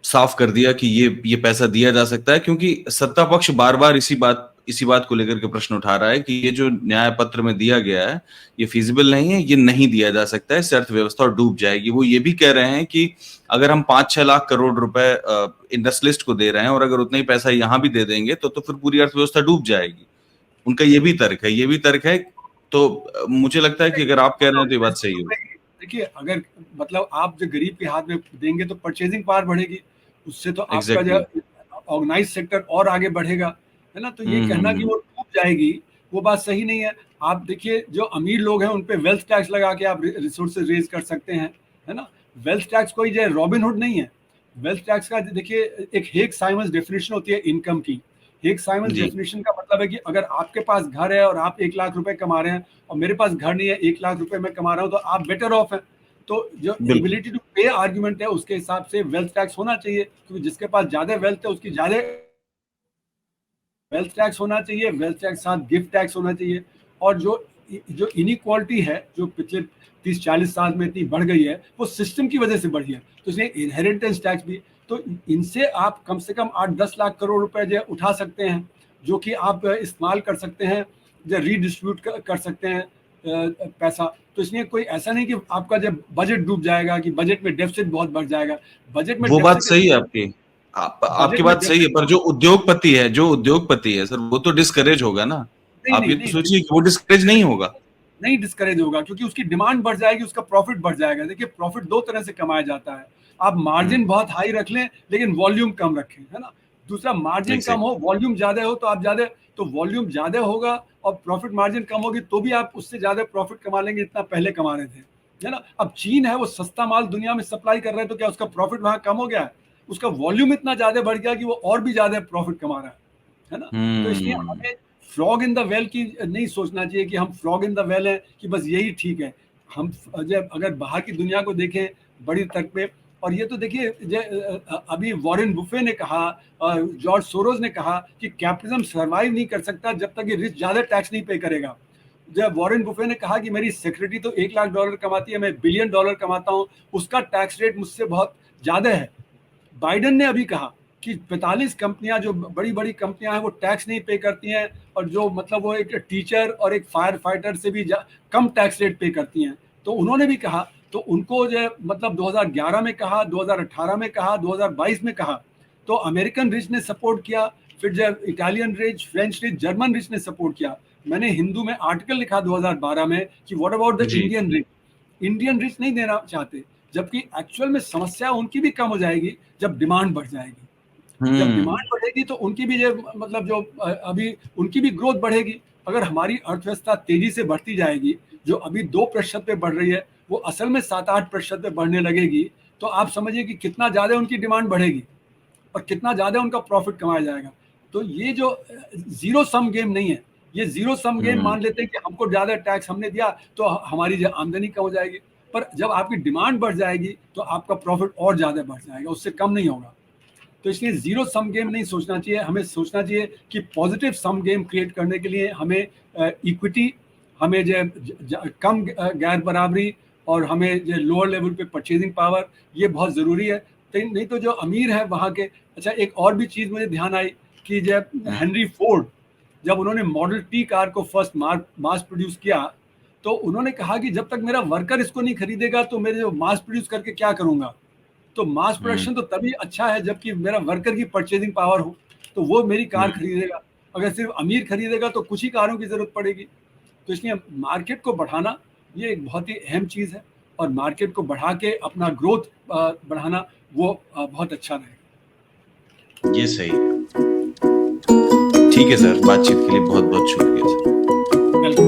साफ कर दिया कि ये पैसा दिया जा सकता है, क्योंकि सत्ता पक्ष बार बार इसी बात इसी बात को लेकर के प्रश्न उठा रहा है कि ये जो न्याय पत्र में दिया गया है ये फिजिबल नहीं है, ये नहीं दिया जा सकता है, इससे अर्थव्यवस्था डूब जाएगी। वो ये भी कह रहे हैं कि अगर हम 5-6 लाख करोड़ रुपए इंडस्ट्रियलिस्ट को दे रहे हैं और अगर उतना ही पैसा यहाँ भी दे देंगे तो फिर पूरी अर्थव्यवस्था डूब जाएगी। उनका ये भी तर्क है। तो मुझे लगता है कि अगर आप कह रहे हैं तो ये बात सही है। देखिए, अगर मतलब आप जो गरीब के हाथ में देंगे तो परचेजिंग पावर बढ़ेगी, उससे तो आपका Exactly. जो ऑर्गेनाइज सेक्टर और आगे बढ़ेगा, है ना। तो ये कहना कि वो डूब जाएगी, वो बात सही नहीं है। आप देखिए, जो अमीर लोग हैं उन पे वेल्थ टैक्स लगा के आप रिसोर्सेज रेज कर सकते हैं, है ना। वेल्थ टैक्स कोई जो रॉबिनहुड नहीं है। वेल्थ टैक्स का देखिए एक हेग साइमन्स डेफिनेशन होती है इनकम की। हेग साइमन्स डेफिनेशन का मतलब है कि अगर आपके पास घर है और आप 1 लाख रुपए कमा रहे हैं और मेरे पास घर नहीं है, 1 लाख रुपए मैं कमा रहा हूं, तो आप बेटर ऑफ हैं। तो जो एबिलिटी टू पे आर्ग्यूमेंट है उसके हिसाब से वेल्थ टैक्स होना चाहिए, क्योंकि जिसके पास ज्यादा वेल्थ है उसकी ज्यादा वेल्थ टैक्स होना चाहिए। वेल्थ टैक्स साथ गिफ्ट टैक्स होना चाहिए। और जो इनइक्वालिटी है जो पिछले 30-40 साल में इतनी बढ़ गई है, वो सिस्टम की वजह से बढ़ी है। तो इसलिए इनहेरिटेंस टैक्स भी, तो इनसे आप कम से कम 8-10 लाख करोड़ रुपए जो उठा सकते हैं, जो कि आप इस्तेमाल कर सकते हैं, जो रीडिस्ट्रीब्यूट कर सकते हैं पैसा। तो इसलिए कोई ऐसा नहीं कि आपका जब बजट डूब जाएगा, कि बजट में डेफिसिट बहुत बढ़ जाएगा। बजट में वो बात सही है आपकी बात सही है, पर जो उद्योगपति है सर, वो तो डिस्करेज होगा ना। आप ये तो सोचिए कि वो डिस्करेज नहीं होगा। नहीं डिस्करेज होगा, क्योंकि उसकी डिमांड बढ़ जाएगी, उसका प्रॉफिट बढ़ जाएगा। देखिए, प्रॉफिट 2 तरह से कमाया जाता है। आप मार्जिन बहुत हाई रख लें लेकिन वॉल्यूम कम रखें, है ना। दूसरा, मार्जिन कम हो, वॉल्यूम ज्यादा हो, तो आप ज्यादा, तो वॉल्यूम ज्यादा होगा और प्रॉफिट मार्जिन कम होगी, तो भी आप उससे ज्यादा प्रॉफिट कमा लेंगे जितना पहले कमा रहे थे, है ना। अब चीन है, वो सस्ता माल दुनिया में सप्लाई कर रहा है, तो क्या उसका प्रॉफिट वहां कम हो गया है? उसका वॉल्यूम इतना ज्यादा बढ़ गया कि वो और भी ज्यादा प्रॉफिट कमा रहा है ना। तो इसलिए हमें फ्रॉग इन द वेल की नहीं सोचना चाहिए कि हम फ्रॉग इन द वेल है, कि बस यही ठीक है। हम जब अगर बाहर की दुनिया को देखें बड़ी तक पे, और ये तो देखिए अभी वॉरेन बुफे ने कहा, जॉर्ज सोरोस ने कहा कि कैपिटलिज्म सर्वाइव नहीं कर सकता जब तक ये रिच ज्यादा टैक्स नहीं पे करेगा। जब वॉरेन बुफे ने कहा कि मेरी सेक्रेटरी तो $1 लाख कमाती है, मैं $1 बिलियन कमाता हूँ, उसका टैक्स रेट मुझसे बहुत ज्यादा है। बाइडेन ने अभी कहा कि 45 कंपनियां जो बड़ी बड़ी कंपनियां हैं वो टैक्स नहीं पे करती हैं, और जो मतलब वो एक टीचर और एक फायर फाइटर से भी कम टैक्स रेट पे करती हैं। तो उन्होंने भी कहा, तो उनको जो मतलब 2011 में कहा, 2018 में कहा, 2022 में कहा, तो अमेरिकन रिच ने सपोर्ट किया, फिर जब Italian rich, French rich, German rich ने सपोर्ट किया। मैंने हिंदू में आर्टिकल लिखा 2012 में कि what about the Indian rich. Indian rich नहीं देना चाहते, जबकि एक्चुअल में समस्या उनकी भी कम हो जाएगी जब डिमांड बढ़ जाएगी। जब डिमांड बढ़ेगी तो उनकी भी जो मतलब जो अभी उनकी भी ग्रोथ बढ़ेगी। अगर हमारी अर्थव्यवस्था तेजी से बढ़ती जाएगी, जो अभी 2% पे बढ़ रही है, वो असल में 7-8% पे बढ़ने लगेगी, तो आप समझिए कि कितना ज्यादा उनकी डिमांड बढ़ेगी और कितना ज्यादा उनका प्रॉफिट कमाया जाएगा। तो ये जो जीरो सम गेम नहीं है, ये जीरो सम गेम मान लेते हैं कि हमको ज्यादा टैक्स हमने दिया तो हमारी जो आमदनी कम हो जाएगी, पर जब आपकी डिमांड बढ़ जाएगी तो आपका प्रॉफिट और ज्यादा बढ़ जाएगा, उससे कम नहीं होगा। तो इसलिए जीरो सम गेम नहीं सोचना चाहिए, हमें सोचना चाहिए कि पॉजिटिव सम गेम क्रिएट करने के लिए हमें इक्विटी, हमें जो कम गैर बराबरी, और हमें जो लोअर लेवल पे परचेजिंग पावर, ये बहुत ज़रूरी है। तो नहीं तो जो अमीर है वहाँ के, अच्छा एक और भी चीज़ मुझे ध्यान आई कि जब हेनरी फोर्ड, जब उन्होंने मॉडल टी कार को फर्स्ट मास प्रोड्यूस किया, तो उन्होंने कहा कि जब तक मेरा वर्कर इसको नहीं खरीदेगा तो मेरे जो मास प्रोड्यूस करके क्या करूँगा। तो मास प्रोडक्शन तो तभी अच्छा है जबकि मेरा वर्कर की परचेजिंग पावर हो, तो वो मेरी कार खरीदेगा। अगर सिर्फ अमीर खरीदेगा तो कुछ ही कारों की जरूरत पड़ेगी। तो इसलिए मार्केट को बढ़ाना ये एक बहुत ही अहम चीज़ है, और मार्केट को बढ़ा के अपना ग्रोथ बढ़ाना वो बहुत अच्छा रहेगा। ये सही है। ठीक है सर, बातचीत के लिए बहुत बहुत शुक्रिया सर। वेलकम।